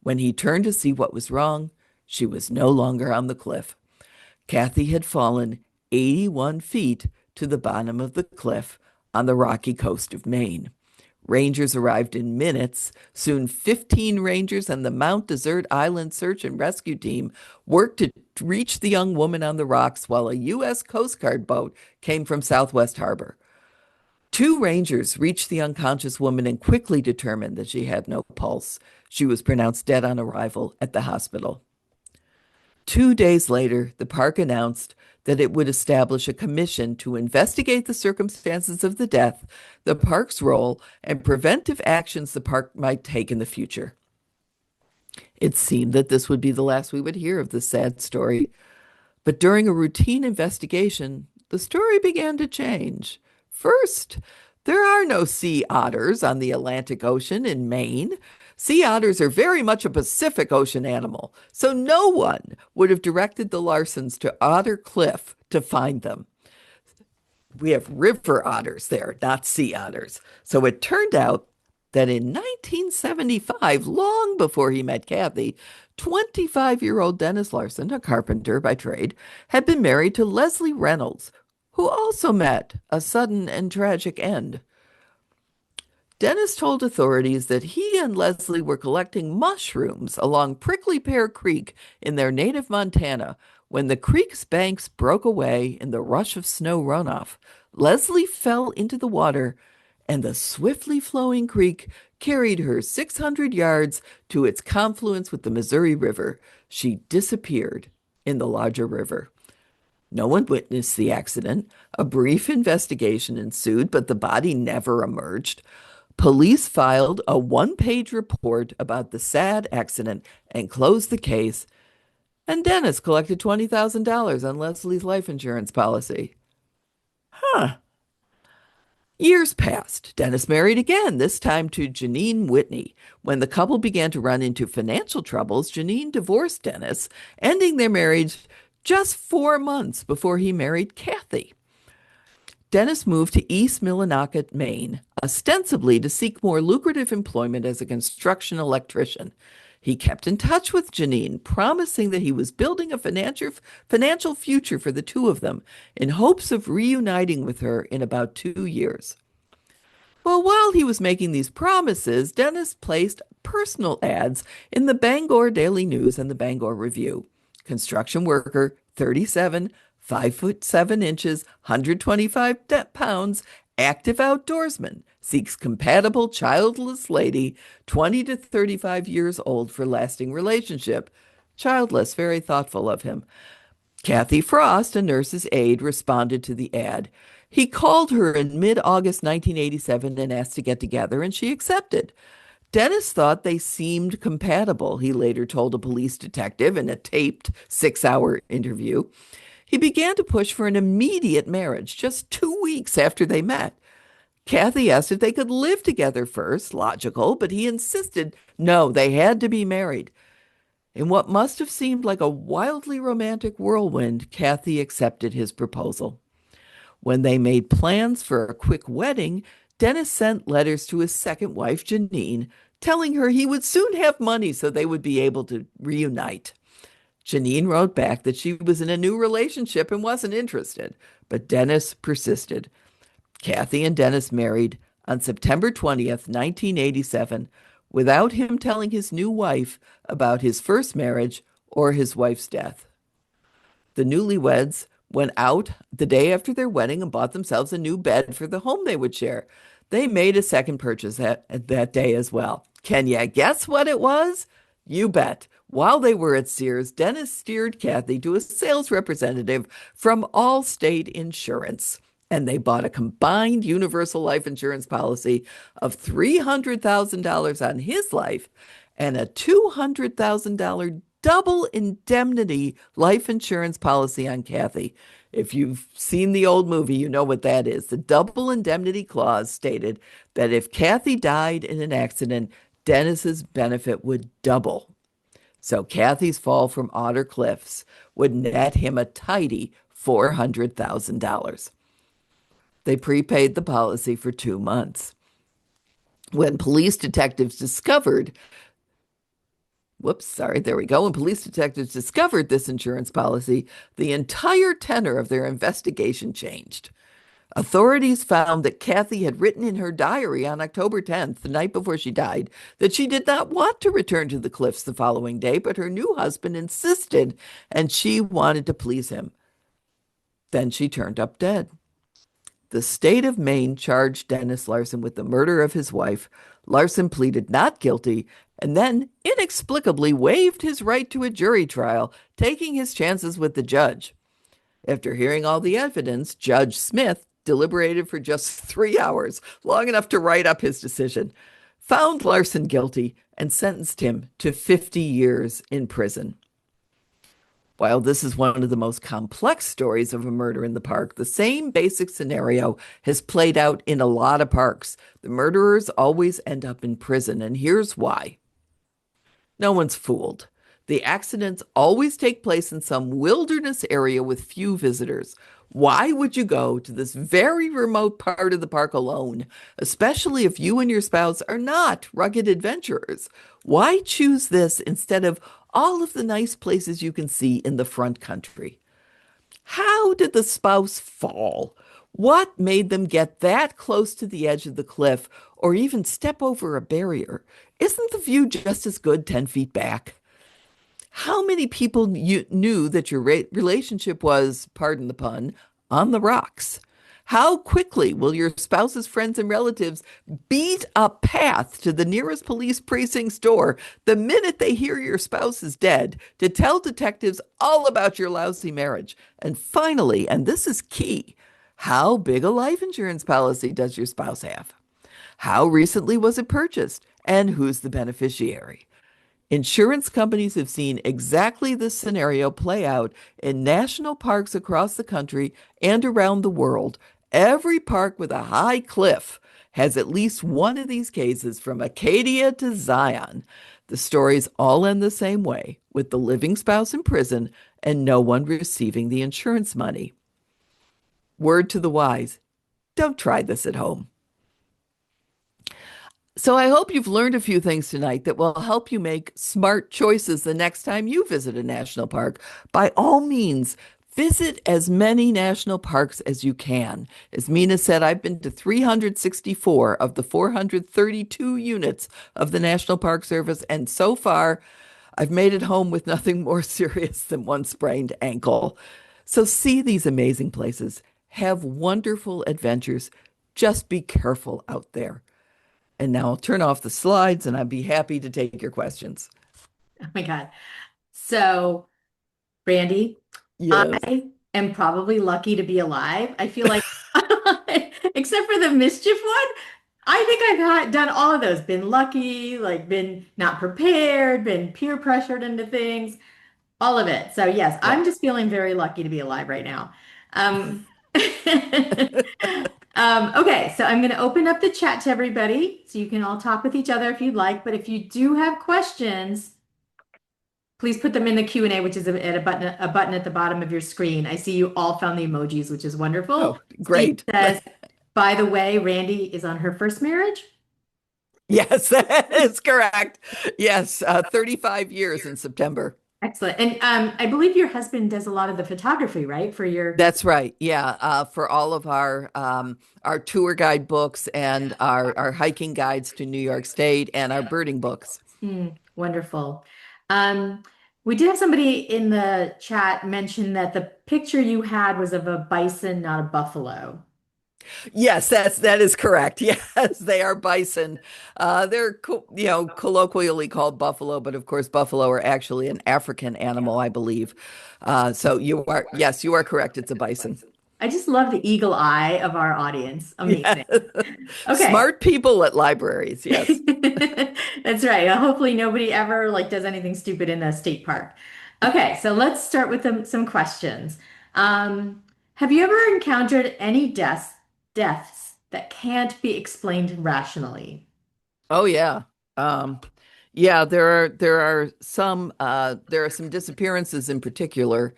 When he turned to see what was wrong, she was no longer on the cliff. Kathy had fallen 81 feet to the bottom of the cliff on the rocky coast of Maine. Rangers arrived in minutes. Soon 15 rangers and the Mount Desert Island Search and Rescue Team worked to reach the young woman on the rocks while a U.S. Coast Guard boat came from Southwest Harbor. Two rangers reached the unconscious woman and quickly determined that she had no pulse. She was pronounced dead on arrival at the hospital. 2 days later, the park announced that it would establish a commission to investigate the circumstances of the death, the park's role, and preventive actions the park might take in the future. It seemed that this would be the last we would hear of this sad story. But during a routine investigation, the story began to change. First, there are no sea otters on the Atlantic Ocean in Maine. Sea otters are very much a Pacific Ocean animal, so no one would have directed the Larsons to Otter Cliff to find them. We have river otters there, not sea otters. So it turned out that in 1975, long before he met Kathy, 25-year-old Dennis Larson, a carpenter by trade, had been married to Leslie Reynolds, who also met a sudden and tragic end. Dennis told authorities that he and Leslie were collecting mushrooms along Prickly Pear Creek in their native Montana when the creek's banks broke away in the rush of snow runoff. Leslie fell into the water, and the swiftly flowing creek carried her 600 yards to its confluence with the Missouri River. She disappeared in the larger river. No one witnessed the accident. A brief investigation ensued, but the body never emerged. Police filed a one-page report about the sad accident and closed the case, and Dennis collected $20,000 on Leslie's life insurance policy. Years passed. Dennis married again, this time to Janine Whitney. When the couple began to run into financial troubles, Janine divorced Dennis, ending their marriage just 4 months before he married Kathy. Dennis moved to East Millinocket, Maine, ostensibly to seek more lucrative employment as a construction electrician. He kept in touch with Janine, promising that he was building a financial future for the two of them in hopes of reuniting with her in about 2 years. Well, while he was making these promises, Dennis placed personal ads in the Bangor Daily News and the Bangor Review. Construction worker, 37, 5'7" 125 pounds, active outdoorsman, seeks compatible childless lady, 20 to 35 years old for lasting relationship. Childless, very thoughtful of him. Kathy Frost, a nurse's aide, responded to the ad. He called her in mid-August 1987 and asked to get together, and she accepted. Dennis thought they seemed compatible, he later told a police detective in a taped 6-hour interview. He began to push for an immediate marriage just 2 weeks after they met. Kathy asked if they could live together first, logical, but he insisted no, they had to be married. In what must have seemed like a wildly romantic whirlwind, Kathy accepted his proposal. When they made plans for a quick wedding, Dennis sent letters to his second wife, Janine, telling her he would soon have money so they would be able to reunite. Janine wrote back that she was in a new relationship and wasn't interested, but Dennis persisted. Kathy and Dennis married on September 20th, 1987, without him telling his new wife about his first marriage or his wife's death. The newlyweds went out the day after their wedding and bought themselves a new bed for the home they would share. They made a second purchase that day as well. Can you guess what it was? You bet. While they were at Sears, Dennis steered Kathy to a sales representative from Allstate Insurance, and they bought a combined universal life insurance policy of $300,000 on his life and a $200,000 double indemnity life insurance policy on Kathy. If you've seen the old movie, you know what that is. The double indemnity clause stated that if Kathy died in an accident, Dennis's benefit would double. So Kathy's fall from Otter Cliffs would net him a tidy $400,000. They prepaid the policy for 2 months. When police detectives discovered, whoops, sorry, there we go. When police detectives discovered this insurance policy, the entire tenor of their investigation changed. Authorities found that Kathy had written in her diary on October 10th, the night before she died, that she did not want to return to the cliffs the following day, but her new husband insisted, and she wanted to please him. Then she turned up dead. The state of Maine charged Dennis Larson with the murder of his wife. Larson pleaded not guilty and then inexplicably waived his right to a jury trial, taking his chances with the judge. After hearing all the evidence, Judge Smith deliberated for just 3 hours, long enough to write up his decision, found Larson guilty, and sentenced him to 50 years in prison. While this is one of the most complex stories of a murder in the park, the same basic scenario has played out in a lot of parks. The murderers always end up in prison, and here's why. No one's fooled. The accidents always take place in some wilderness area with few visitors. Why would you go to this very remote part of the park alone, especially if you and your spouse are not rugged adventurers? Why choose this instead of all of the nice places you can see in the front country? How did the spouse fall? What made them get that close to the edge of the cliff or even step over a barrier? Isn't the view just as good 10 feet back? How many people knew that your relationship was, pardon the pun, on the rocks? How quickly will your spouse's friends and relatives beat a path to the nearest police precinct's door the minute they hear your spouse is dead to tell detectives all about your lousy marriage? And finally, and this is key, how big a life insurance policy does your spouse have? How recently was it purchased? And who's the beneficiary? Insurance companies have seen exactly this scenario play out in national parks across the country and around the world. Every park with a high cliff has at least one of these cases from Acadia to Zion. The stories all end the same way, with the living spouse in prison and no one receiving the insurance money. Word to the wise, don't try this at home. So I hope you've learned a few things tonight that will help you make smart choices the next time you visit a national park. By all means, visit as many national parks as you can. As Mina said, I've been to 364 of the 432 units of the National Park Service, and so far, I've made it home with nothing more serious than one sprained ankle. So see these amazing places. Have wonderful adventures. Just be careful out there. And now I'll turn off the slides and I'd be happy to take your questions. Oh my God. So, Randy, Yes. I am probably lucky to be alive. I feel like, except for the mischief one, I think I've done all of those. Been lucky, like been not prepared, been peer pressured into things, all of it. So yes, Yeah. I'm just feeling very lucky to be alive right now. Um, okay, so I'm going to open up the chat to everybody so you can all talk with each other if you'd like. But if you do have questions, please put them in the Q&A, which is at a button at the bottom of your screen. I see you all found the emojis, which is wonderful. Oh, Steve great. says, by the way, Randy is on her first marriage. Yes, that is correct. Yes, 35 years in September. Excellent. And I believe your husband does a lot of the photography, right? For your That's right. Yeah, for all of our tour guide books and our hiking guides to New York State and our birding books. wonderful. Um, we did have somebody in the chat mention that the picture you had was of a bison, not a buffalo. Yes, that is correct. Yes, they are bison. They're colloquially called buffalo, but of course buffalo are actually an African animal, I believe. So you are correct. It's a bison. I just love the eagle eye of our audience. Yeah. Amazing. Okay. Smart people at libraries. Yes. That's right. Hopefully nobody ever like does anything stupid in the state park. Okay, so let's start with some questions. Um, Have you ever encountered any deaths that can't be explained rationally? Oh yeah. Um, yeah, there are some disappearances in particular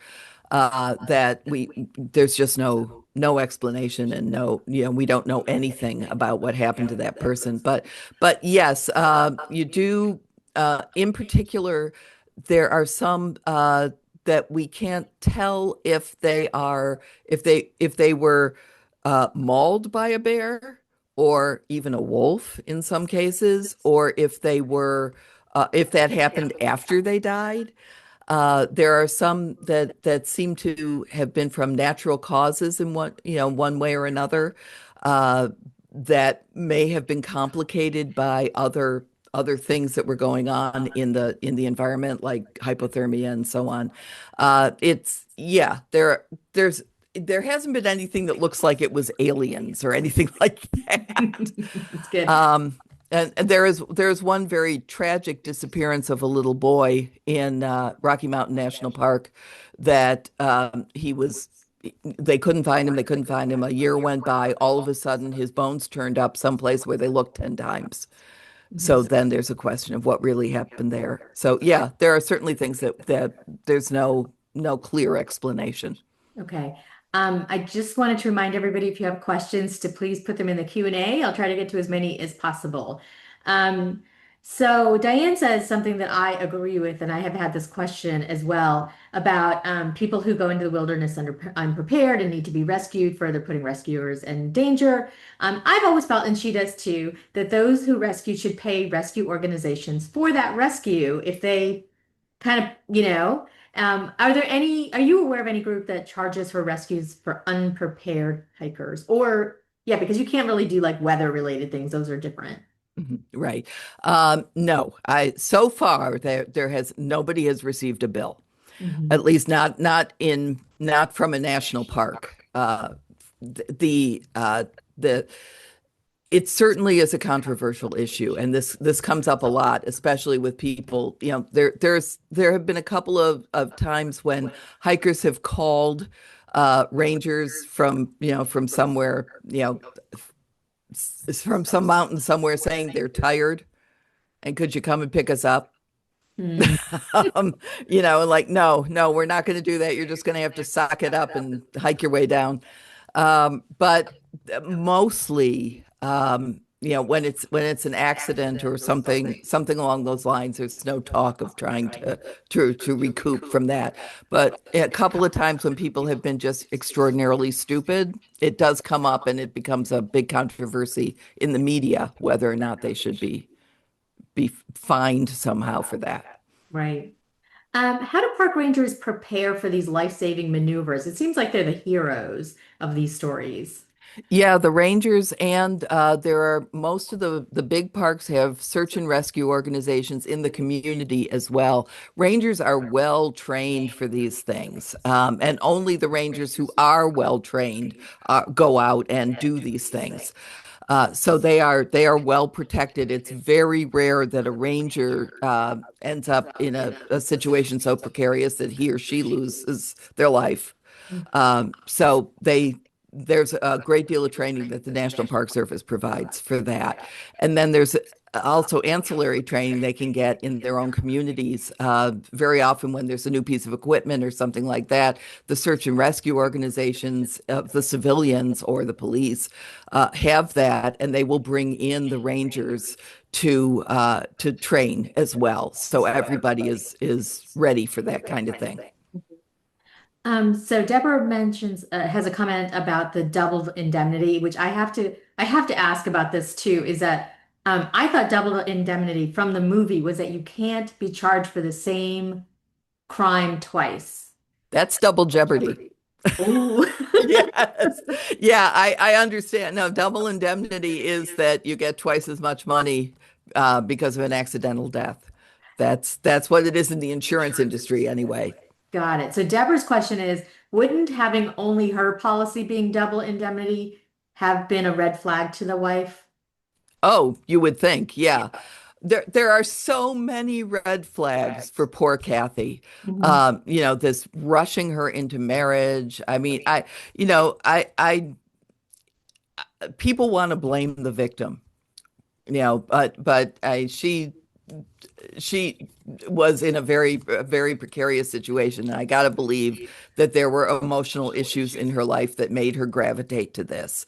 that we there's just no explanation and we don't know anything about what happened to that person. But yes, you do in particular there are some that we can't tell if if they were mauled by a bear or even a wolf in some cases, or if they were if that happened after they died. There are some that seem to have been from natural causes in one way or another, uh, that may have been complicated by other things that were going on in the environment, like hypothermia and so on. It's yeah, there's there hasn't been anything that looks like it was aliens or anything like that. It's good. Um, and there is one very tragic disappearance of a little boy in Rocky Mountain National Park that he was they couldn't find him. They couldn't find him. A year went by. All of a sudden, his bones turned up someplace where they looked 10 times. So Mhm. then there's a question of what really happened there. So yeah, there are certainly things that there's no clear explanation. Okay. I just wanted to remind everybody if you have questions to please put them in the Q&A. I'll try to get to as many as possible. Um, so Diane says something that I agree with, and I have had this question as well about people who go into the wilderness unprepared and need to be rescued, further putting rescuers in danger. I've always felt, and she does too, that those who rescue should pay rescue organizations for that rescue if they kind of, are you aware of any group that charges for rescues for unprepared hikers? Or, yeah, because you can't really do like weather related things, those are different. Mhm. Right. No, I so far there has nobody has received a bill. At Mhm. least not from a national park. The it certainly is a controversial issue, and this comes up a lot, especially with people. There have been a couple of times when hikers have called rangers from somewhere, from some mountain somewhere, saying they're tired and could you come and pick us up? Hmm. Um, like, no, we're not going to do that. You're just going to have to sock it up and hike your way down. But mostly, when it's an accident or something along those lines, there's no talk of trying to recoup from that. But a couple of times when people have been just extraordinarily stupid, it does come up and it becomes a big controversy in the media whether or not they should be fined somehow for that. Right. How do park rangers prepare for these life-saving maneuvers? It seems like they're the heroes of these stories. Yeah, the rangers and there are most of the big parks have search and rescue organizations in the community as well. Rangers are well trained for these things, and only the rangers who are well trained go out and do these things. So they are well protected. It's very rare that a ranger ends up in a situation so precarious that he or she loses their life. So there's a great deal of training that the National Park Service provides for that. And then there's also ancillary training they can get in their own communities. Very often when there's a new piece of equipment or something like that, the search and rescue organizations, the civilians or the police, have that, and they will bring in the rangers to train as well. So everybody is ready for that kind of thing. So Deborah has a comment about the double indemnity, which I have to ask about this too, is that I thought double indemnity from the movie was that you can't be charged for the same crime twice. That's double jeopardy. Oh. Yes. Yeah, I understand. No, double indemnity is that you get twice as much money because of an accidental death. That's what it is in the insurance industry anyway. Got it. So Deborah's question is, wouldn't having only her policy being double indemnity have been a red flag to the wife? Oh, you would think, yeah. there are so many red flags for poor Kathy. Mhm. This rushing her into marriage. I mean, I people want to blame the victim, but she was in a very precarious situation. And I got to believe that there were emotional issues in her life that made her gravitate to this.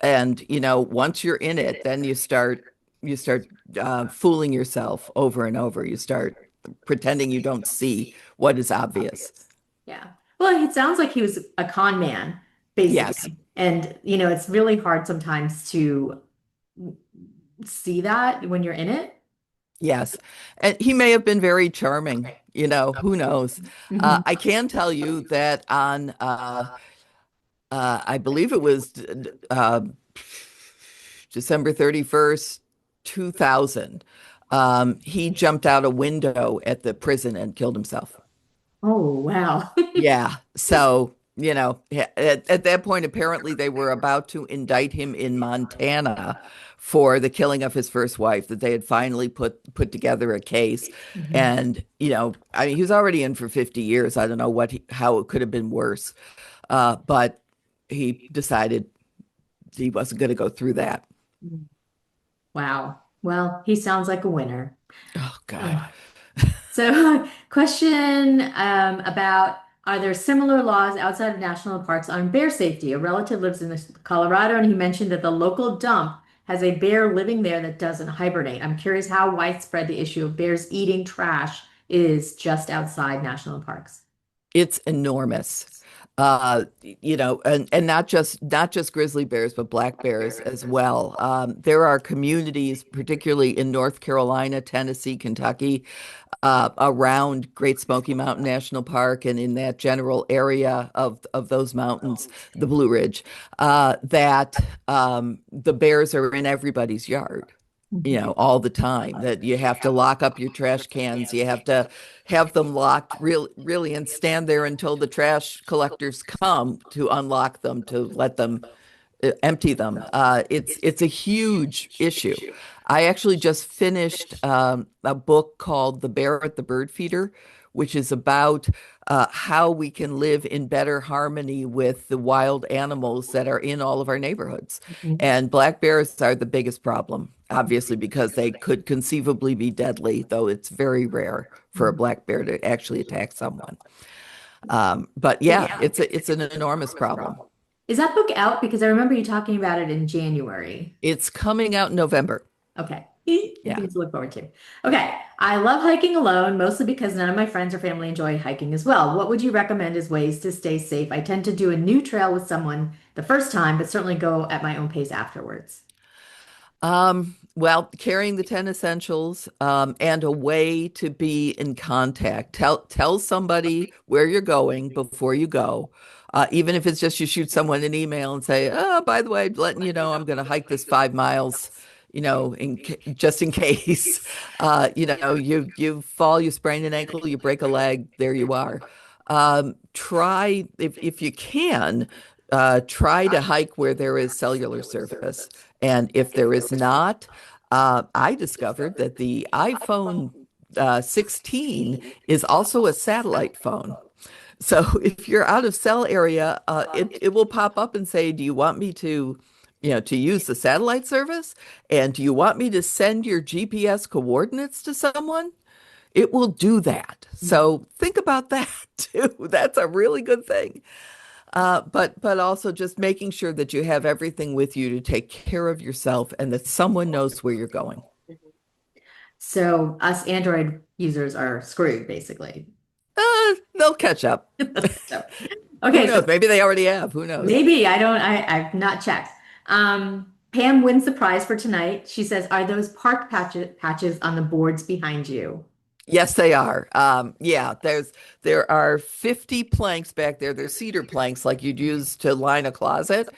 And, once you're in it, then you start fooling yourself over and over. You start pretending you don't see what is obvious. Yeah. Well, it sounds like he was a con man, Yes, basically. And, it's really hard sometimes to see that when you're in it. yes. And he may have been very charming, who knows? Mhm. I can tell you that on I believe it was December 31st, 2000. He jumped out a window at the prison and killed himself. Oh, wow. Yeah. So, at that point, apparently they were about to indict him in Montana for the killing of his first wife, that they had finally put together a case. Mhm. And, I mean, he was already in for 50 years. I don't know how it could have been worse. But he decided he wasn't going to go through that. Wow. Well, he sounds like a winner. Oh God. Uh, So, question about are there similar laws outside of national parks on bear safety? A relative lives in Colorado, and he mentioned that the local dump has a bear living there that doesn't hibernate. I'm curious how widespread the issue of bears eating trash is just outside national parks. It's enormous. And not just grizzly bears, but black bears as well. There are communities, particularly in North Carolina, Tennessee, Kentucky, around Great Smoky Mountain National Park and in that general area of those mountains, the Blue Ridge, that the bears are in everybody's yard, Mhm. all the time, that you have to lock up your trash cans. You have to have them locked really and stand there until the trash collectors come to unlock them to let them empty them. It's a huge issue. I actually just finished a book called The Bear at the Bird Feeder, which is about how we can live in better harmony with the wild animals that are in all of our neighborhoods. Mhm. And black bears are the biggest problem, obviously, because they could conceivably be deadly, though it's very rare for a black bear to actually attack someone. But yeah, it's an enormous problem. Is that book out? Because I remember you talking about it in January. It's coming out in November. Okay. Yeah. Things to look forward to. Okay. I love hiking alone, mostly because none of my friends or family enjoy hiking as well. What would you recommend as ways to stay safe? I tend to do a new trail with someone the first time, but certainly go at my own pace afterwards. Well, carrying the 10 essentials, and a way to be in contact. Tell somebody where you're going before you go. Even if it's just you shoot someone an email and say, "Oh, by the way, letting you know I'm going to hike this 5 miles, just in case." You fall, you sprain an ankle, you break a leg, there you are. Try if you can, try to hike where there is cellular service. And if there is not, I discovered that the iPhone 16 is also a satellite phone. So if you're out of cell area, it will pop up and say, "Do you want me to use the satellite service? And do you want me to send your GPS coordinates to someone?" It will do that. So think about that too. That's a really good thing. But also just making sure that you have everything with you to take care of yourself and that someone knows where you're going. So us Android users are screwed, basically. They'll catch up. So, Who okay, so knows? Maybe they already have. Who knows? maybe I've not checked. Pam wins the prize for tonight. She says, "Are those park patches on the boards behind you?" Yes, they are. Yeah, there are 50 planks back there. They're cedar planks like you'd use to line a closet.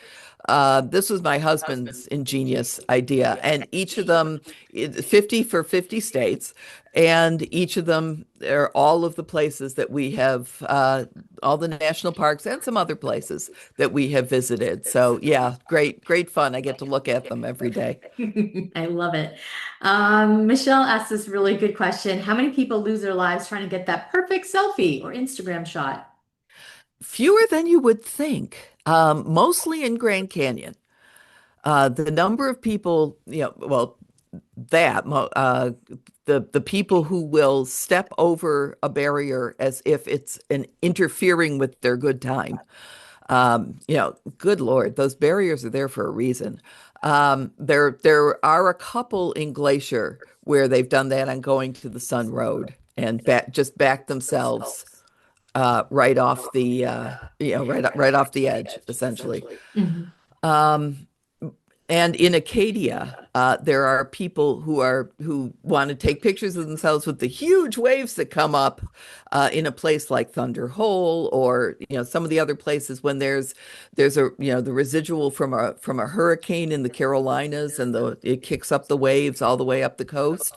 This was my husband's ingenious idea, and each of them 50 for 50 states, and each of them are all of the places that we have, all the national parks and some other places that we have visited. So yeah, great fun. I get to look at them every day. I love it. Michelle asked this really good question. How many people lose their lives trying to get that perfect selfie or Instagram shot? Fewer than you would think, mostly in Grand Canyon. The number of people, well, that the people who will step over a barrier as if it's an interfering with their good time. Good Lord, those barriers are there for a reason. There are a couple in Glacier where they've done that on going to the Sun Road and just back themselves right off the right off the edge, essentially. Mhm. Um, and in Acadia, there are people who want to take pictures of themselves with the huge waves that come up in a place like Thunder Hole, or some of the other places when there's a the residual from a hurricane in the Carolinas, and it kicks up the waves all the way up the coast.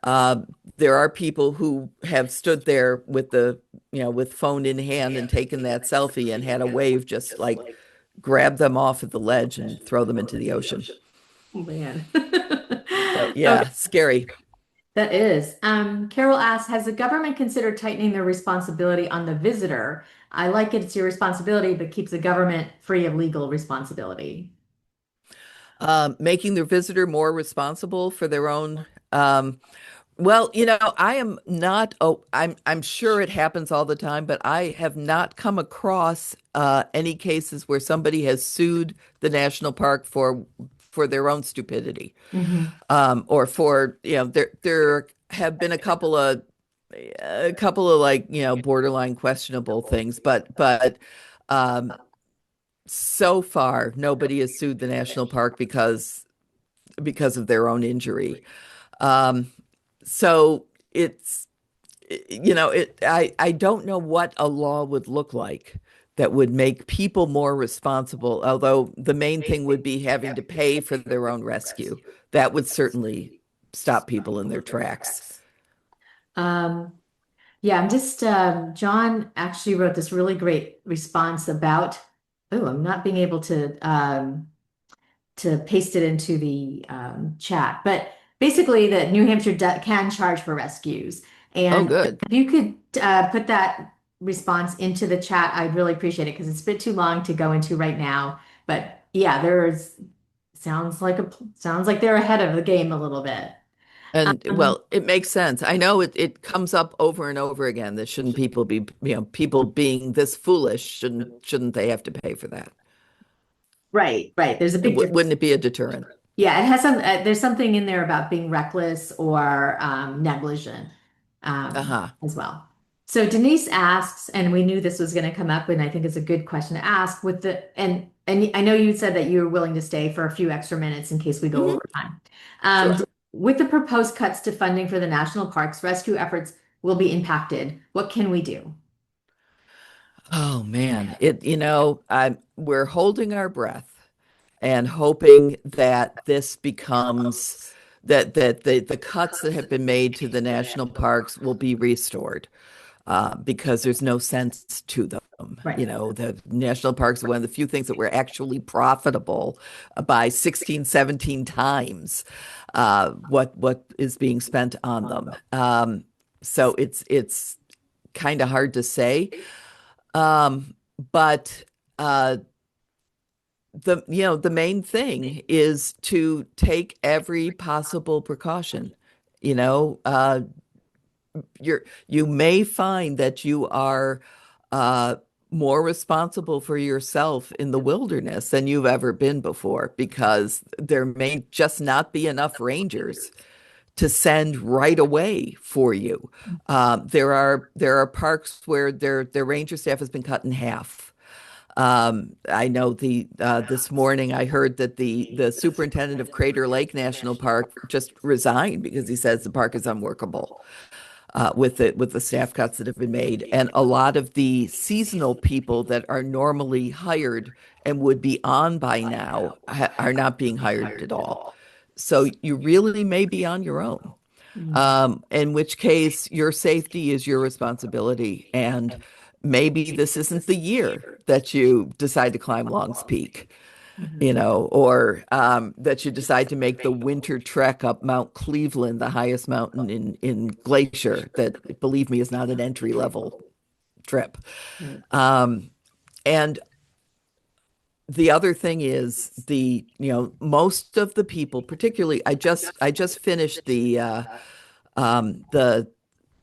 Uh, there are people who have stood there with with phone in hand and taken that selfie and had a wave just like grab them off at the ledge and throw them into the ocean. Oh man. So Okay, yeah, scary. that is. Carol asks, has the government considered tightening their responsibility on the visitor? I like it's your responsibility, but keeps the government free of legal responsibility. Making the visitor more responsible for their own. Well, I am not. Oh, I'm sure it happens all the time, but I have not come across any cases where somebody has sued the national park for their own stupidity, Hmm. or for there have been a couple of like borderline questionable things, but um, so far nobody has sued the national park because of their own injury. Um, so it's I don't know what a law would look like that would make people more responsible, although the main thing would be having to pay for their own rescue. That would certainly stop people in their tracks. Um, yeah, I'm just, John actually wrote this really great response about, oh, I'm not being able to paste it into the chat. But basically, that New Hampshire can charge for rescues. Oh, And if good. you could put that response into the chat, I'd really appreciate it because it's a bit too long to go into right now. But yeah, sounds like they're ahead of the game a little bit. And Um, well, it makes sense. I know it comes up over and over again that shouldn't people be, people being this foolish, shouldn't they have to pay for that? right, right. There's a big Wouldn't difference. it be a deterrent? Yeah, it has there's something in there about being reckless or negligent Uh-huh. as well. So Denise asks, and we knew this was going to come up, and I think it's a good question to ask with and I know you said that you were willing to stay for a few extra minutes in case we go Hmm. over time. Um, Sure. with the proposed cuts to funding for the national parks, rescue efforts will be impacted. What can we do? Oh man, we're holding our breath and hoping that this becomes that the cuts that have been made to the national parks will be restored, because there's no sense to them. Right. The national parks are one of the few things that were actually profitable by 16, 17 times what is being spent on them. So it's kind of hard to say. But the main thing is to take every possible precaution. You know, you may find that you are uh, more responsible for yourself in the wilderness than you've ever been before, because there may just not be enough rangers to send right away for you. There are parks where their ranger staff has been cut in half. I know this morning I heard that the superintendent of Crater Lake National Park just resigned because he says the park is unworkable with the staff cuts that have been made, and a lot of the seasonal people that are normally hired and would be on by now are not being hired at all. So you really may be on your own. Mm-hmm. In which case your safety is your responsibility. And maybe this isn't the year that you decide to climb Long's Peak, or that you decide to make the winter trek up Mount Cleveland, the highest mountain in Glacier, that, believe me, is not an entry level trip. Right. Um, and the other thing is most of the people, particularly, I just finished the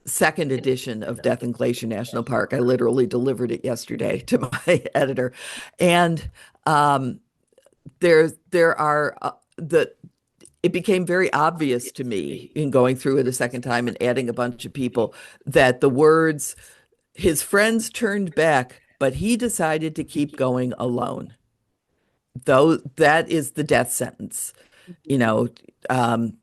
second edition of Death in Glacier National Park. I literally delivered it yesterday to my editor, and um, there are the it became very obvious to me in going through it a second time and adding a bunch of people that the words his friends turned back, but he decided to keep going alone. Though that is the death sentence. You know, um,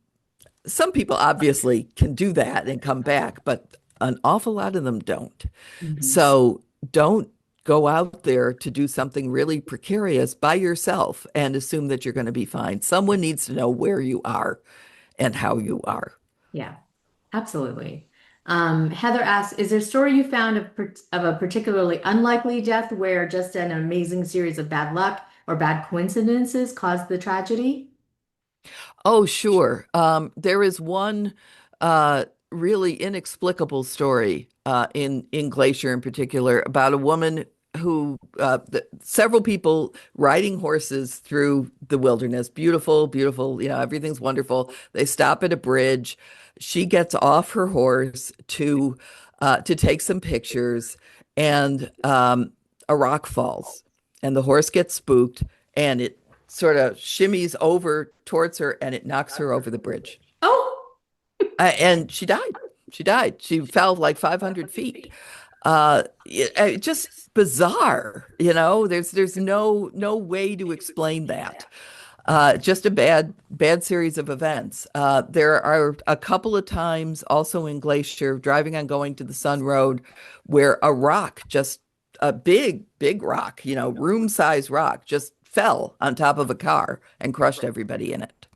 some people obviously can do that and come back, but an awful lot of them don't. Mm-hmm. So don't go out there to do something really precarious by yourself and assume that you're going to be fine. Someone needs to know where you are and how you are. Yeah, absolutely. Heather asks, is there a story you found of a particularly unlikely death where just an amazing series of bad luck or bad coincidences caused the tragedy? Oh, sure. There is one really inexplicable story in Glacier in particular about a woman who several people riding horses through the wilderness. Beautiful, beautiful, everything's wonderful. They stop at a bridge. She gets off her horse to take some pictures, and a rock falls, and the horse gets spooked, and it sort of shimmies over towards her and it knocks her over the bridge. Oh, And she died. She died. She fell like 500 feet. Just bizarre, There's no way to explain that. Just a bad series of events. There are a couple of times also in Glacier, driving on going to the Sun Road, where a rock, just a big rock, room size rock, just fell on top of a car and crushed everybody in it.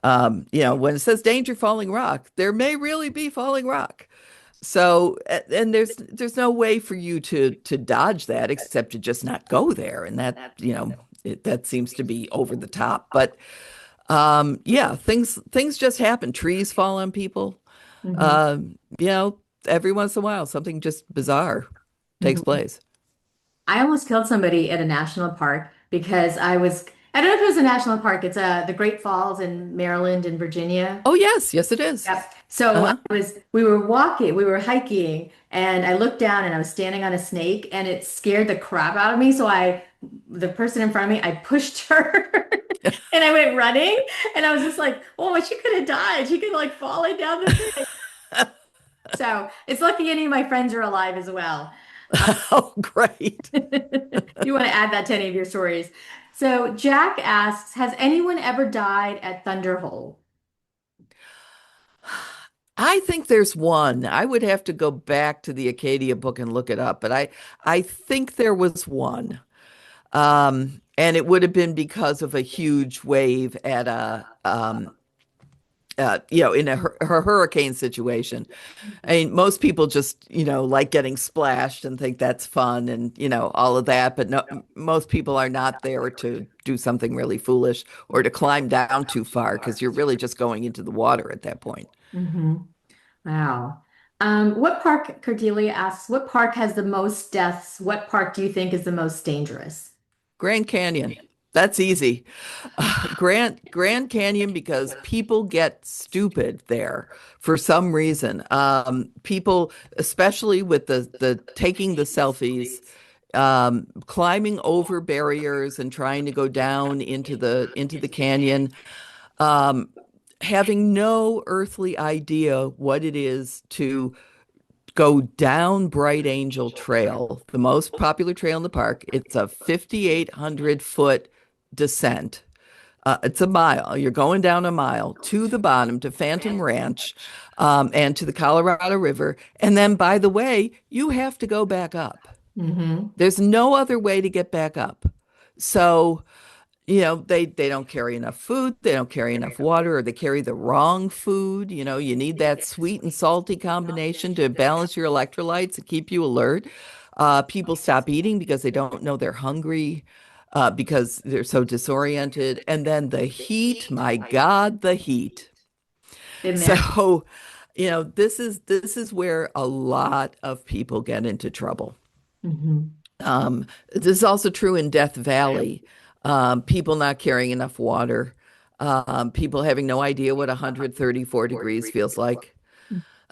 When it says danger falling rock, there may really be falling rock. So, and there's no way for you to dodge that except to just not go there, and that seems to be over the top. But yeah, things just happen. Trees fall on people. hmm Um, you know, every once in a while, something just bizarre takes hmm place. I almost killed somebody at a national park because I don't know if it was a national park. It's the Great Falls in Maryland and Virginia. Oh, yes, it is. Yep. So Uh-huh. we were hiking, and I looked down and I was standing on a snake, and it scared the crap out of me. The person in front of me, I pushed her and I went running, and I was just like, oh, she could have died. She could like falling down the thing. So it's lucky any of my friends are alive as well. Oh, great. You want to add that to any of your stories. So Jack asks, has anyone ever died at Thunderhole? I think there's one. I would have to go back to the Acadia book and look it up, but I think there was one. And it would have been because of a huge wave at in her hurricane situation. I mean, most people just, like getting splashed and think that's fun and, all of that. But no, most people are not there to do something really foolish or to climb down too far because you're really just going into the water at that point. hmm Wow. Cordelia asks, what park has the most deaths? What park do you think is the most dangerous? Grand Canyon. That's easy. Grand Canyon because people get stupid there for some reason. People, especially with the taking the selfies, climbing over barriers and trying to go down into the canyon, um, having no earthly idea what it is to go down Bright Angel Trail, the most popular trail in the park. It's a 5,800-foot descent. It's a mile. You're going down a mile to the bottom to Phantom Ranch, and to the Colorado River. And then, by the way, you have to go back up. hmm There's no other way to get back up. So They don't carry enough food, they don't carry enough water, or they carry the wrong food. You need that sweet and salty combination to balance your electrolytes and keep you alert. People stop eating because they don't know they're hungry, because they're so disoriented. And then the heat, my God, the heat. Been there. So, this is where a lot of people get into trouble. Hmm. This is also true in Death Valley. People not carrying enough water, people having no idea what 134 degrees feels like.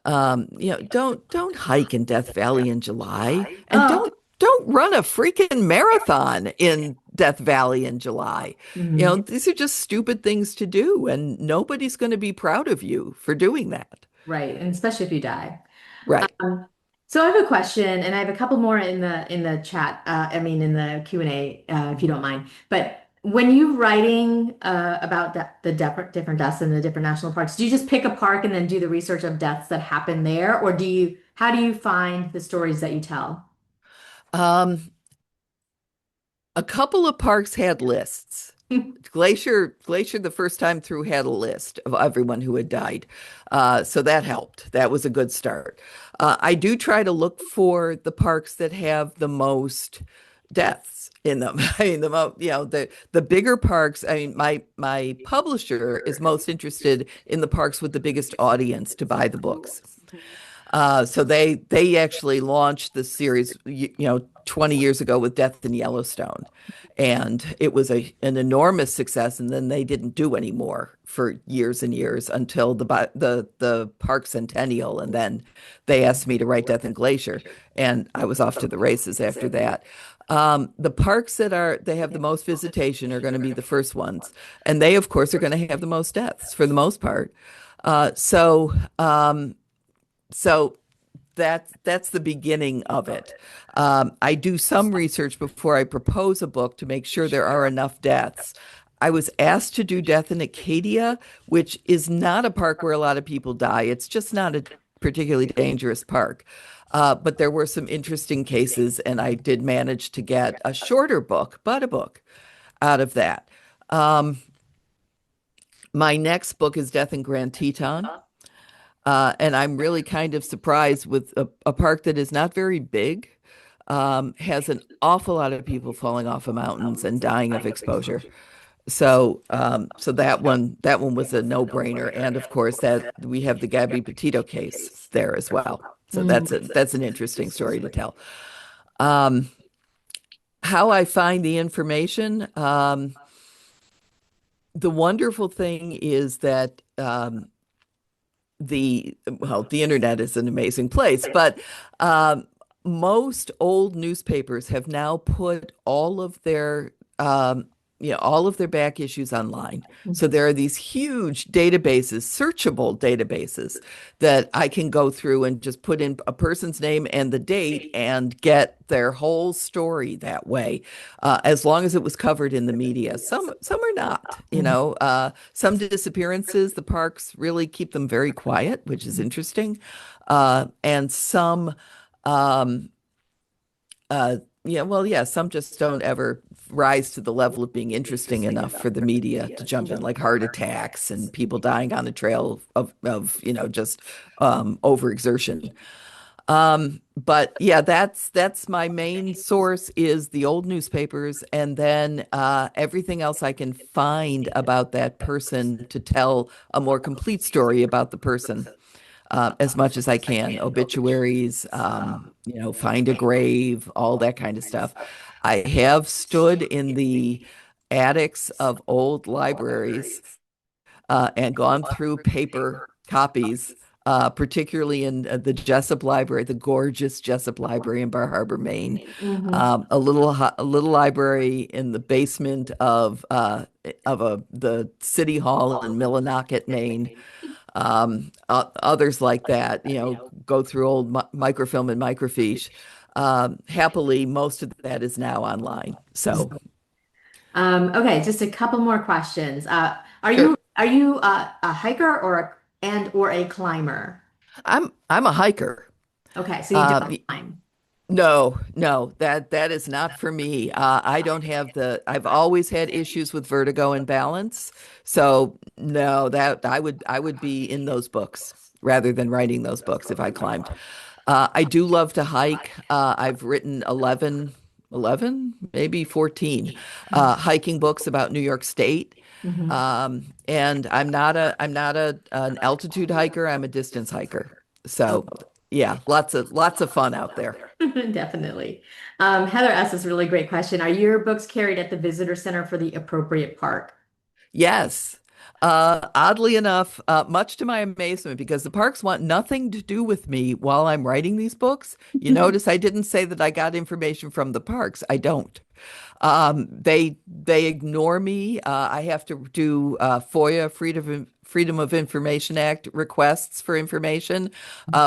Don't hike in Death Valley in July, and Oh. don't run a freaking marathon in Death Valley in July. Mhm. These are just stupid things to do, and nobody's going to be proud of you for doing that. Right, and especially if you die. Right. Um, so I have a question, and I have a couple more in the chat. I mean, in the Q&A, if you don't mind. But when you writing about the different deaths in the different national parks, do you just pick a park and then do the research of deaths that happen there, or how do you find the stories that you tell? Um, a couple of parks had lists. Glacier, the first time through had a list of everyone who had died. So that helped. That was a good start. I do try to look for the parks that have the most deaths in them. I mean, the bigger parks. I mean, my publisher is most interested in the parks with the biggest audience to buy the books. So they actually launched the series, 20 years ago with Death in Yellowstone, and it was an enormous success. And then they didn't do any more for years and years until the park centennial, and then they asked me to write Death in Glacier, and I was off to the races after that. The parks they have the most visitation are going to be the first ones, and they of course are going to have the most deaths for the most part. So that's the beginning of it. I do some research before I propose a book to make sure there are enough deaths. I was asked to do Death in Acadia, which is not a park where a lot of people die. It's just not a particularly dangerous park. But there were some interesting cases, and I did manage to get a shorter book, but a book out of that. Um, my next book is Death in Grand Teton. And I'm really kind of surprised with a park that is not very big, has an awful lot of people falling off of mountains and dying of exposure. So that one was a no-brainer. And of course, that we have the Gabby Petito case there as well. So Mhm. that's an interesting story to tell. Um, how I find the information, the wonderful thing is that the internet is an amazing place, but um, most old newspapers have now put all of their back issues online. So Mhm. there are these huge databases, searchable databases that I can go through and just put in a person's name and the date and get their whole story that way, as long as it was covered in the media. Some are not, Mhm. some disappearances, the parks really keep them very quiet, which is interesting. And some, um, yeah, some just don't ever rise to the level of being interesting enough for the media to jump in, like heart attacks and people dying on the trail of just overexertion. But yeah, that's my main source is the old newspapers, and then everything else I can find about that person to tell a more complete story about the person, as much as I can. Obituaries, find a grave, all that kind of stuff. I have stood in the attics of old libraries, and gone through paper copies, particularly in the Jessup Library, the gorgeous Jessup Library in Bar Harbor, Maine. Mhm. A little library in the basement of the City Hall in Millinocket, Maine. Others like that, go through old microfilm and microfiche. Happily, most of that is now online. So, Okay, just a couple more questions. Are sure. you a hiker or a climber? I'm a hiker. Okay, so you Uh, don't climb. No, no, that is not for me. I don't have I've always had issues with vertigo and balance. So no, that I would be in those books rather than writing those books if I climbed. I do love to hike. I've written 11, maybe 14 hiking books about New York State. Mhm. And I'm not an altitude hiker. I'm a distance hiker. So yeah, lots of fun out there. Definitely. Heather asked this really great question. Are your books carried at the visitor center for the appropriate park? Yes. Oddly enough, much to my amazement, because the parks want nothing to do with me while I'm writing these books. You notice I didn't say that I got information from the parks. I don't. They ignore me. I have to do FOIA, Freedom of Information Act requests for information,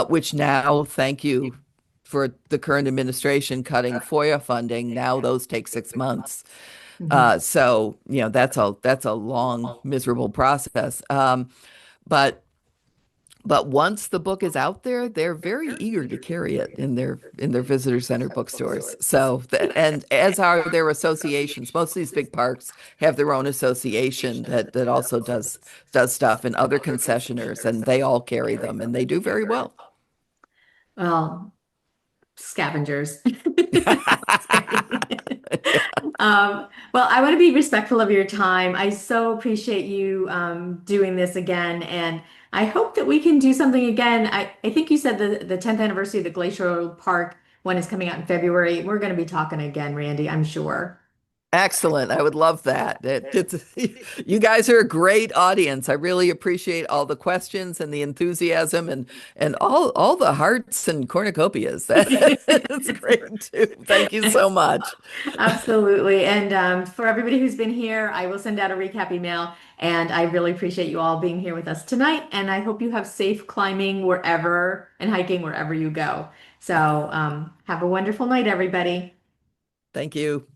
which now, thank you for the current administration cutting FOIA funding. Now those take 6 months. Mhm. So that's a long, miserable process. But but once the book is out there, they're very eager to carry it in their visitor center bookstores. So and as are their associations. Most of these big parks have their own association that also does stuff, and other concessioners, and they all carry them, and they do very well. Well, scavengers. Yeah. Well, I want to be respectful of your time. I so appreciate you doing this again, and I hope that we can do something again. I think you said the 10th anniversary of the Glacial Park one is coming out in February. We're going to be talking again, Randy, I'm sure. Excellent. I would love that. You guys are a great audience. I really appreciate all the questions and the enthusiasm and all the hearts and cornucopias. That's great too. Thank you so much. Absolutely. And for everybody who's been here, I will send out a recap email. And I really appreciate you all being here with us tonight. And I hope you have safe climbing wherever and hiking wherever you go. So have a wonderful night, everybody. Thank you.